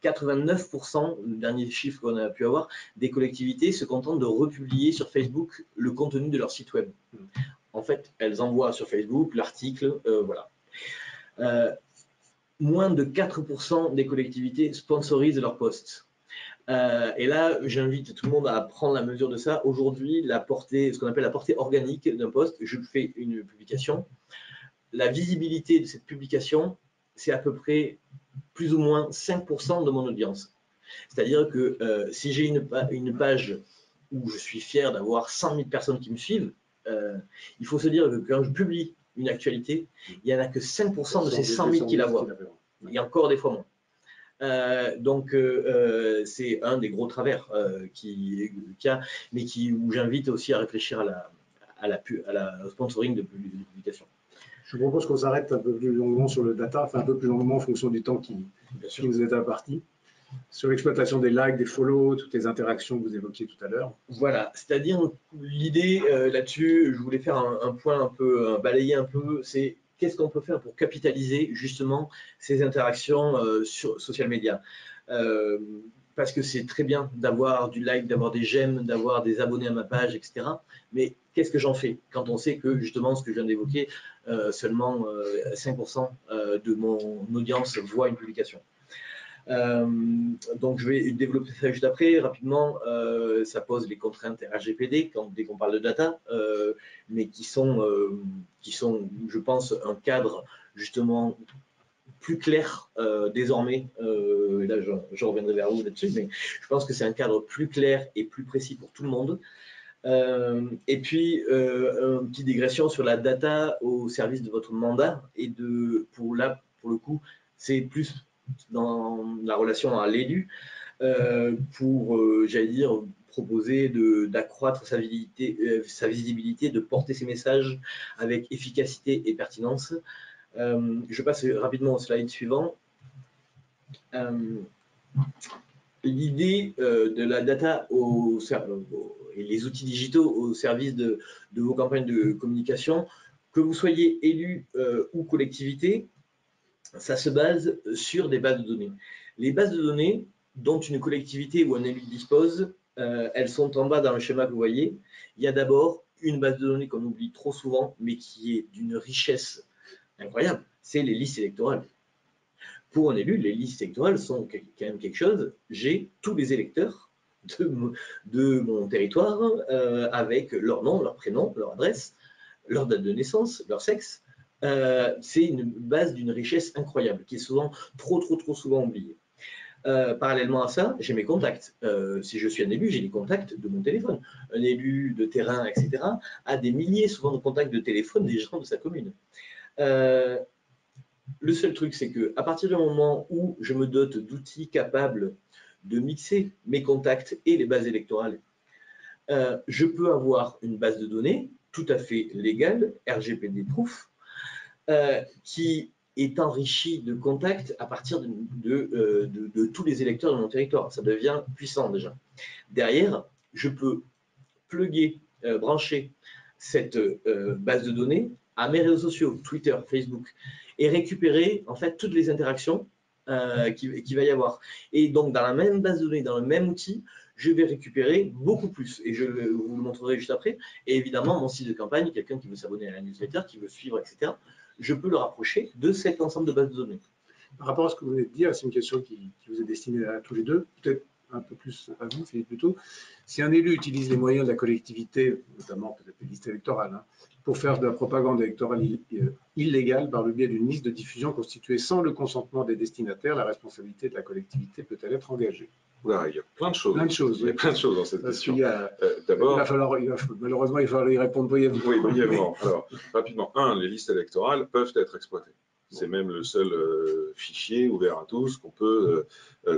89%, le dernier chiffre qu'on a pu avoir, des collectivités se contentent de republier sur Facebook le contenu de leur site web. En fait, elles envoient sur Facebook l'article, voilà. Moins de 4% des collectivités sponsorisent leurs posts. Et là, j'invite tout le monde à prendre la mesure de ça. Aujourd'hui, ce qu'on appelle la portée organique d'un post, je fais une publication. La visibilité de cette publication, c'est à peu près plus ou moins 5% de mon audience. C'est-à-dire que si j'ai une page où je suis fier d'avoir 100 000 personnes qui me suivent, il faut se dire que quand je publie une actualité, il n'y en a que 5% de ces 100 000 qui la voient. Il y a encore des fois moins. Donc, c'est un des gros travers qu'il y a, mais où j'invite aussi à réfléchir à la sponsoring de publication. Je vous propose qu'on s'arrête un peu plus longuement sur le data, enfin un peu plus longuement en fonction du temps qui nous est imparti, sur l'exploitation des likes, des follow, toutes les interactions que vous évoquiez tout à l'heure. Voilà, c'est-à-dire l'idée là-dessus, je voulais faire un point un peu, balayer un peu, c'est qu'est-ce qu'on peut faire pour capitaliser justement ces interactions sur social media. Parce que c'est très bien d'avoir du like, d'avoir des j'aime, d'avoir des abonnés à ma page, etc. Mais qu'est-ce que j'en fais quand on sait que justement ce que je viens d'évoquer, seulement 5% de mon audience voit une publication. Donc je vais développer ça juste après. Rapidement, ça pose les contraintes RGPD dès qu'on parle de data, mais qui sont, je pense, un cadre justement plus clair désormais. Là, je reviendrai vers vous là-dessus, mais je pense que c'est un cadre plus clair et plus précis pour tout le monde. Et puis, une petite digression sur la data au service de votre mandat et pour le coup, c'est plus dans la relation à l'élu pour, j'allais dire, proposer d'accroître sa visibilité, de porter ses messages avec efficacité et pertinence. Je passe rapidement au slide suivant. L'idée de la data et les outils digitaux au service de vos campagnes de communication, que vous soyez élu ou collectivité, ça se base sur des bases de données. Les bases de données dont une collectivité ou un élu dispose, elles sont en bas dans le schéma que vous voyez. Il y a d'abord une base de données qu'on oublie trop souvent, mais qui est d'une richesse incroyable, c'est les listes électorales. Pour un élu, les listes électorales sont quand même quelque chose. J'ai tous les électeurs de mon territoire avec leur nom, leur prénom, leur adresse, leur date de naissance, leur sexe. C'est une base d'une richesse incroyable qui est souvent trop souvent oubliée. Parallèlement à ça, j'ai mes contacts. Si je suis un élu, j'ai les contacts de mon téléphone. Un élu de terrain, etc., a des milliers souvent de contacts de téléphone des gens de sa commune. Le seul truc, c'est qu'à partir du moment où je me dote d'outils capables de mixer mes contacts et les bases électorales, je peux avoir une base de données tout à fait légale, RGPD proof, qui est enrichie de contacts à partir de tous les électeurs de mon territoire. Ça devient puissant déjà. Derrière, je peux plugger, brancher cette base de données à mes réseaux sociaux, Twitter, Facebook, et récupérer en fait toutes les interactions qu'il va y avoir. Et donc, dans la même base de données, dans le même outil, je vais récupérer beaucoup plus. Et je vous le montrerai juste après. Et évidemment, mon site de campagne, quelqu'un qui veut s'abonner à la newsletter, qui veut suivre, etc., je peux le rapprocher de cet ensemble de bases de données. Par rapport à ce que vous venez de dire, c'est une question qui vous est destinée à tous les deux, peut-être un peu plus à vous, Philippe, plutôt. Si un élu utilise les moyens de la collectivité, notamment peut-être les listes électorales, pour faire de la propagande électorale illégale par le biais d'une liste de diffusion constituée sans le consentement des destinataires, la responsabilité de la collectivité peut-elle être engagée? Voilà, il y a plein de choses. Il y a plein de choses dans cette question. D'abord, malheureusement, il va falloir y répondre brièvement. Oui, brièvement. Alors, rapidement, les listes électorales peuvent être exploitées. C'est même le seul fichier ouvert à tous, qu'on peut,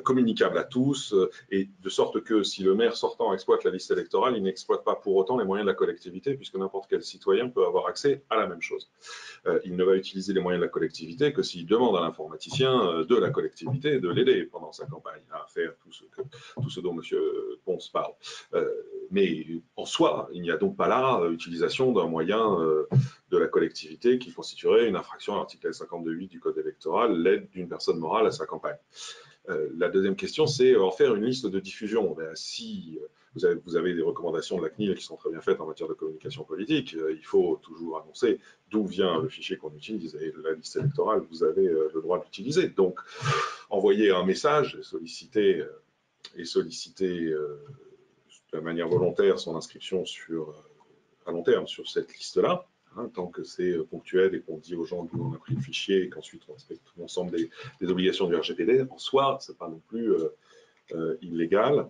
communicable à tous, et de sorte que si le maire sortant exploite la liste électorale, il n'exploite pas pour autant les moyens de la collectivité, puisque n'importe quel citoyen peut avoir accès à la même chose. Il ne va utiliser les moyens de la collectivité que s'il demande à l'informaticien de la collectivité de l'aider pendant sa campagne à faire tout ce dont M. Ponce parle. Mais en soi, il n'y a donc pas là utilisation d'un moyen de la collectivité qui constituerait une infraction à l'article 52.8 du Code électoral, l'aide d'une personne morale à sa campagne. La deuxième question, c'est en faire une liste de diffusion. Si vous avez des recommandations de la CNIL qui sont très bien faites en matière de communication politique, il faut toujours annoncer d'où vient le fichier qu'on utilise, et la liste électorale, vous avez le droit de l'utiliser. Donc, envoyer un message et solliciter de manière volontaire son inscription à long terme sur cette liste-là, tant que c'est ponctuel et qu'on dit aux gens d'où on a pris le fichier et qu'ensuite on respecte l'ensemble des obligations du RGPD, en soi, ce n'est pas non plus illégal.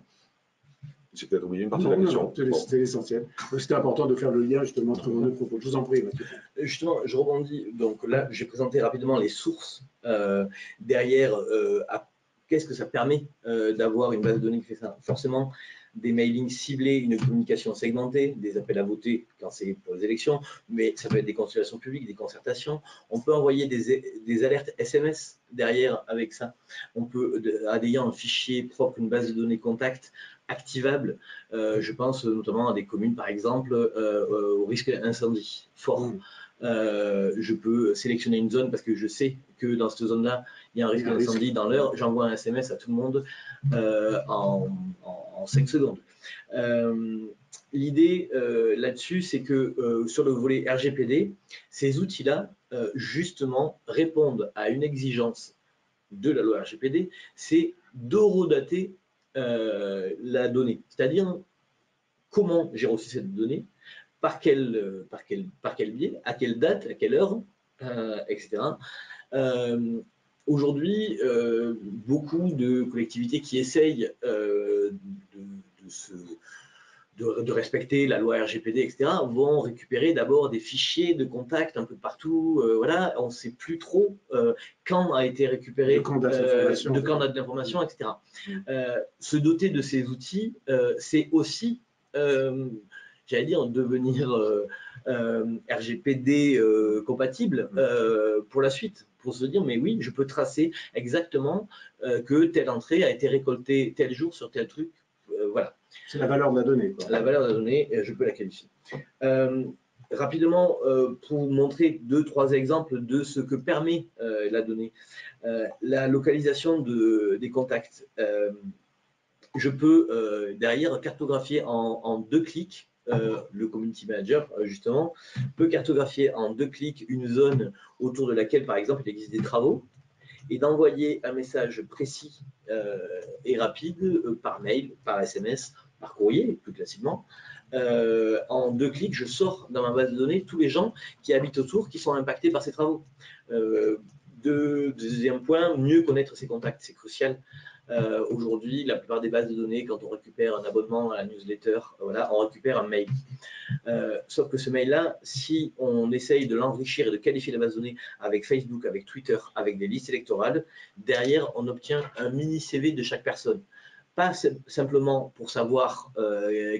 J'ai peut-être oublié une partie de la question. C'était l'essentiel. C'était important de faire le lien justement entre nos deux propos. Je vous en prie, Mathieu. Justement, je rebondis. Donc là, j'ai présenté rapidement les sources derrière. Qu'est-ce que ça permet d'avoir une base de données qui fait ça? Forcément, des mailings ciblés, une communication segmentée, des appels à voter quand c'est pour les élections, mais ça peut être des consultations publiques, des concertations. On peut envoyer des alertes SMS derrière avec ça. On peut, ayant un fichier propre, une base de données contact activable, je pense notamment à des communes, par exemple, au risque d'incendie fort. Je peux sélectionner une zone parce que je sais que dans cette zone-là, il y a un risque d'incendie dans l'heure. J'envoie un SMS à tout le monde en 5 secondes. L'idée là-dessus, c'est que sur le volet RGPD, ces outils-là, justement, répondent à une exigence de la loi RGPD, c'est d'horodater la donnée. C'est-à-dire, comment j'ai reçu cette donnée, par quel biais, à quelle date, à quelle heure, etc. Aujourd'hui, beaucoup de collectivités qui essayent de respecter la loi RGPD, etc., vont récupérer d'abord des fichiers de contact un peu partout. Voilà, on ne sait plus trop quand a été récupéré de quand date d'information, etc. Se doter de ces outils, c'est aussi, j'allais dire, devenir RGPD compatible pour la suite, pour se dire, mais oui, je peux tracer exactement que telle entrée a été récoltée tel jour sur tel truc. Voilà. C'est la valeur de la donnée. La valeur de la donnée, je peux la qualifier. Rapidement, pour vous montrer 2-3 exemples de ce que permet la donnée. La localisation des contacts. Je peux derrière cartographier en 2 clics. Le community manager, justement, peut cartographier en 2 clics une zone autour de laquelle, par exemple, il existe des travaux, et d'envoyer un message précis et rapide par mail, par SMS, par courrier, plus classiquement. En 2 clics, je sors dans ma base de données tous les gens qui habitent autour, qui sont impactés par ces travaux. Deuxième point, mieux connaître ses contacts, c'est crucial. Aujourd'hui, la plupart des bases de données, quand on récupère un abonnement à la newsletter, voilà, on récupère un mail. Sauf que ce mail-là, si on essaye de l'enrichir et de qualifier la base de données avec Facebook, avec Twitter, avec des listes électorales, derrière, on obtient un mini CV de chaque personne. Pas simplement pour savoir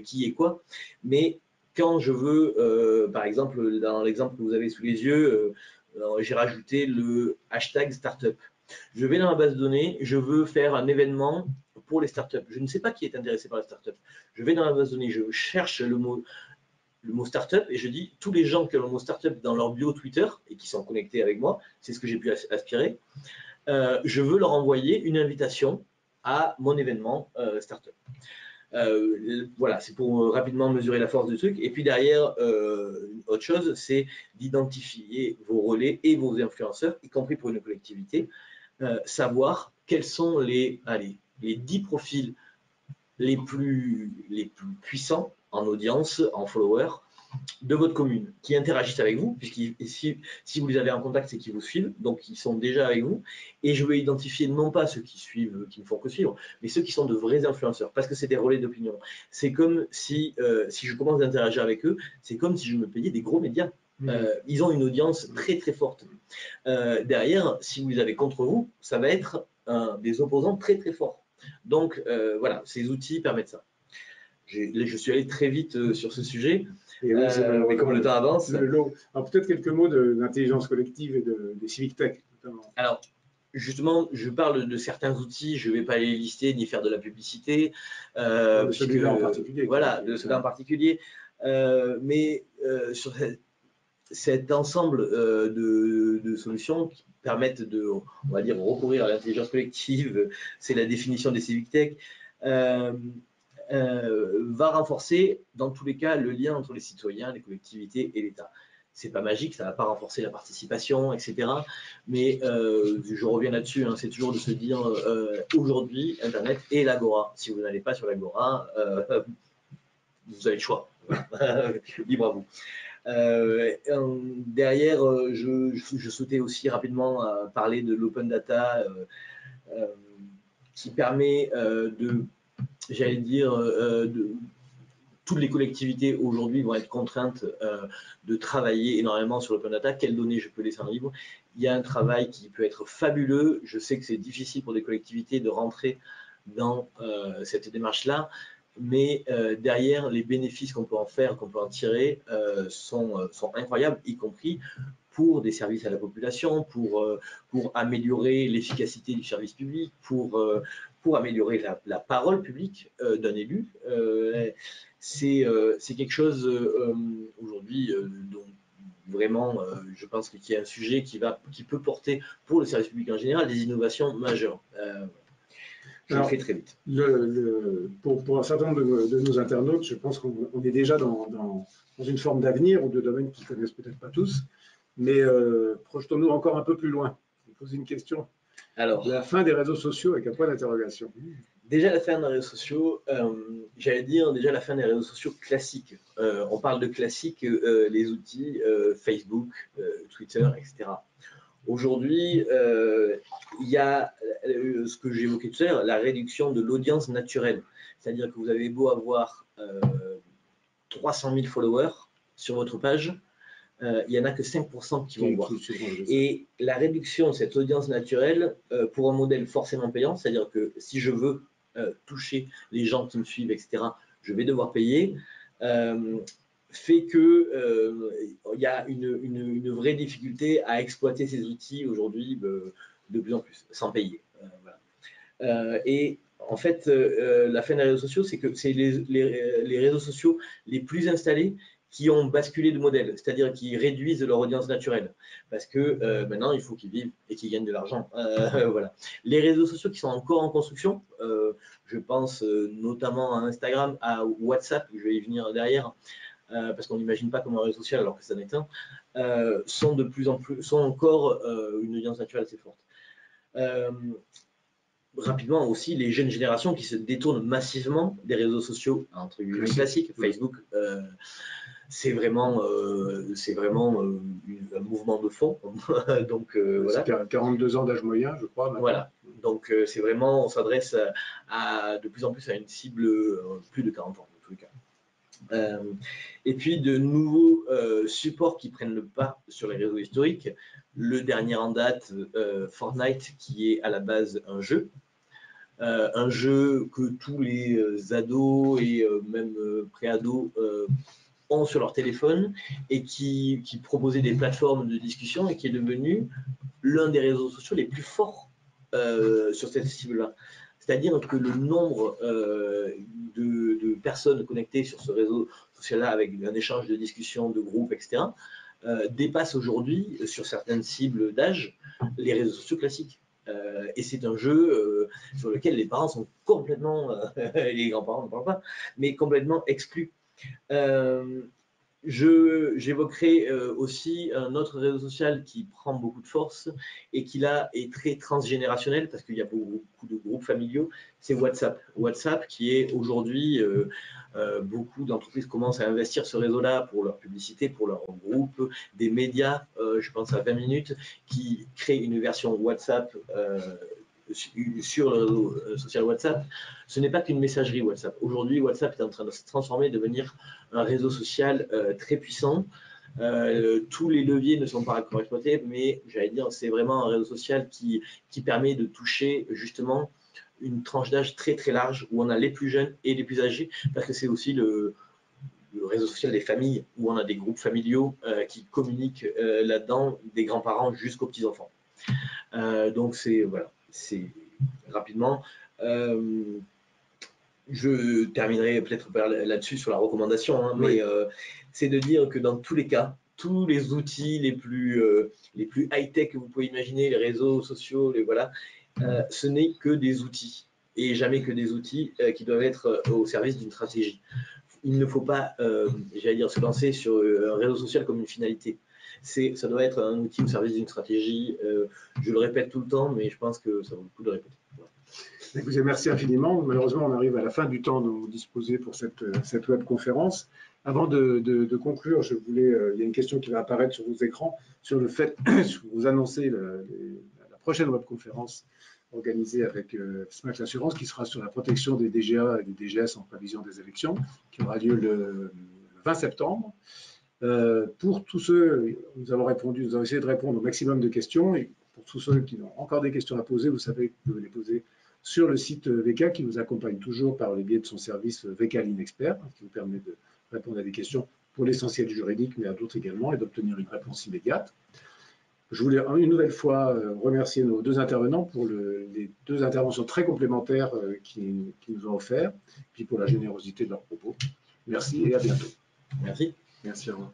qui est quoi, mais quand je veux, par exemple, dans l'exemple que vous avez sous les yeux, j'ai rajouté le hashtag startup. Je vais dans ma base de données, je veux faire un événement pour les startups. Je ne sais pas qui est intéressé par les startups. Je vais dans ma base de données, je cherche le mot startup et je dis tous les gens qui ont le mot startup dans leur bio Twitter et qui sont connectés avec moi, c'est ce que j'ai pu aspirer, je veux leur envoyer une invitation à mon événement startup. Voilà, c'est pour rapidement mesurer la force du truc. Et puis derrière, autre chose, c'est d'identifier vos relais et vos influenceurs, y compris pour une collectivité, savoir quels sont les 10 profils les plus puissants en audience, en followers, de votre commune, qui interagissent avec vous, puisque si vous les avez en contact, c'est qu'ils vous suivent, donc ils sont déjà avec vous, et je vais identifier non pas ceux qui suivent, qui ne font que suivre, mais ceux qui sont de vrais influenceurs, parce que c'est des relais d'opinion. C'est comme si je commence à interagir avec eux, c'est comme si je me payais des gros médias. Ils ont une audience très très forte. Derrière, si vous les avez contre vous, ça va être des opposants très très forts. Donc voilà, ces outils permettent ça. Je suis allé très vite sur ce sujet, et oui, mais comme le temps avance. Alors peut-être quelques mots d'intelligence collective et des civic tech notamment. Alors justement, je parle de certains outils, je ne vais pas les lister ni faire de la publicité. De celui-là en particulier. Voilà, de celui-là en particulier. Mais sur cet ensemble de solutions qui permettent de, on va dire, recourir à l'intelligence collective, c'est la définition des civic tech, va renforcer dans tous les cas le lien entre les citoyens, les collectivités et l'État. C'est pas magique, ça ne va pas renforcer la participation, etc. Mais je reviens là-dessus, hein, c'est toujours de se dire aujourd'hui, Internet et l'Agora. Si vous n'allez pas sur l'Agora, vous avez le choix. Libre à vous. Derrière, je souhaitais aussi rapidement parler de l'open data qui permet j'allais dire, toutes les collectivités aujourd'hui vont être contraintes de travailler énormément sur l'open data. Quelles données je peux laisser en libre? Il y a un travail qui peut être fabuleux. Je sais que c'est difficile pour des collectivités de rentrer dans cette démarche-là, mais derrière, les bénéfices qu'on peut en faire, qu'on peut en tirer, sont incroyables, y compris pour des services à la population, pour améliorer l'efficacité du service public, pour améliorer la parole publique d'un élu. C'est quelque chose aujourd'hui dont vraiment, je pense qu'il y a un sujet qui peut porter pour le service public en général des innovations majeures. Je le fais très vite. Pour un certain nombre de nos internautes, je pense qu'on est déjà dans une forme d'avenir ou de domaines qu'ils ne connaissent peut-être pas tous, mais projetons-nous encore un peu plus loin. Je vais poser une question. Alors, la fin des réseaux sociaux avec un point d'interrogation. Déjà la fin des réseaux sociaux, j'allais dire déjà la fin des réseaux sociaux classiques. On parle de classiques, les outils Facebook, Twitter, etc. Aujourd'hui, il y a ce que j'évoquais tout à l'heure, la réduction de l'audience naturelle. C'est-à-dire que vous avez beau avoir 300 000 followers sur votre page, il n'y en a que 5% qui vont voir. Et la réduction de cette audience naturelle pour un modèle forcément payant, c'est-à-dire que si je veux toucher les gens qui me suivent, etc., je vais devoir payer, fait que il y a une vraie difficulté à exploiter ces outils aujourd'hui de plus en plus, sans payer. Voilà. Et en fait, la fin des réseaux sociaux, c'est que c'est les réseaux sociaux les plus installés qui ont basculé de modèle, c'est-à-dire qui réduisent leur audience naturelle, parce que maintenant, il faut qu'ils vivent et qu'ils gagnent de l'argent. Voilà. Les réseaux sociaux qui sont encore en construction, je pense notamment à Instagram, à WhatsApp, je vais y venir derrière, parce qu'on n'imagine pas comme un réseau social alors que ça n'est un, sont de plus en plus, sont encore une audience naturelle assez forte. Rapidement aussi, les jeunes générations qui se détournent massivement des réseaux sociaux, entre guillemets classiques, Facebook, c'est vraiment un mouvement de fond. Donc voilà. 42 ans d'âge moyen, je crois. Voilà. Donc c'est vraiment, on s'adresse de plus en plus à une cible plus de 40 ans, en tous les cas. Et puis de nouveaux supports qui prennent le pas sur les réseaux historiques. Le dernier en date, Fortnite, qui est à la base un jeu que tous les ados et même pré-ados ont sur leur téléphone et qui proposait des plateformes de discussion et qui est devenu l'un des réseaux sociaux les plus forts sur cette cible-là. C'est-à-dire que le nombre de personnes connectées sur ce réseau social-là avec un échange de discussions, de groupes, etc., dépasse aujourd'hui, sur certaines cibles d'âge, les réseaux sociaux classiques. Et c'est un jeu sur lequel les parents sont complètement, les grands-parents ne parlent pas, mais complètement exclus. J'évoquerai aussi un autre réseau social qui prend beaucoup de force et qui là est très transgénérationnel parce qu'il y a beaucoup de groupes familiaux, c'est WhatsApp. WhatsApp qui est aujourd'hui, beaucoup d'entreprises commencent à investir ce réseau-là pour leur publicité, pour leur groupe, des médias, je pense à 20 minutes, qui créent une version WhatsApp sur le réseau social WhatsApp. Ce n'est pas qu'une messagerie WhatsApp. Aujourd'hui, WhatsApp est en train de se transformer, de devenir un réseau social très puissant. Tous les leviers ne sont pas encore exploités, mais j'allais dire, c'est vraiment un réseau social qui permet de toucher justement une tranche d'âge très très large où on a les plus jeunes et les plus âgés, parce que c'est aussi le réseau social des familles où on a des groupes familiaux qui communiquent là-dedans, des grands-parents jusqu'aux petits-enfants. Donc c'est voilà, c'est rapidement. Je terminerai peut-être là-dessus sur la recommandation, hein, mais c'est de dire que dans tous les cas, tous les outils les plus high-tech que vous pouvez imaginer, les réseaux sociaux, ce n'est que des outils et jamais que des outils qui doivent être au service d'une stratégie. Il ne faut pas, j'allais dire, se lancer sur un réseau social comme une finalité. Ça doit être un outil au service d'une stratégie. Je le répète tout le temps, mais je pense que ça vaut le coup de répéter. Écoutez, merci infiniment. Malheureusement, on arrive à la fin du temps dont vous disposez pour cette webconférence. Avant de conclure, il y a une question qui va apparaître sur vos écrans sur le fait que vous annoncez la prochaine webconférence organisée avec SMAC l'assurance, qui sera sur la protection des DGA et des DGS en prévision des élections, qui aura lieu le 20 septembre. Pour tous ceux, nous avons essayé de répondre au maximum de questions, et pour tous ceux qui ont encore des questions à poser, vous savez que vous pouvez les poser sur le site VK, qui vous accompagne toujours par le biais de son service VK Ligne Expert, qui vous permet de répondre à des questions pour l'essentiel juridique, mais à d'autres également, et d'obtenir une réponse immédiate. Je voulais une nouvelle fois remercier nos deux intervenants pour les deux interventions très complémentaires qu'ils nous ont offertes, puis pour la générosité de leurs propos. Merci et à bientôt. Merci. Merci, au revoir.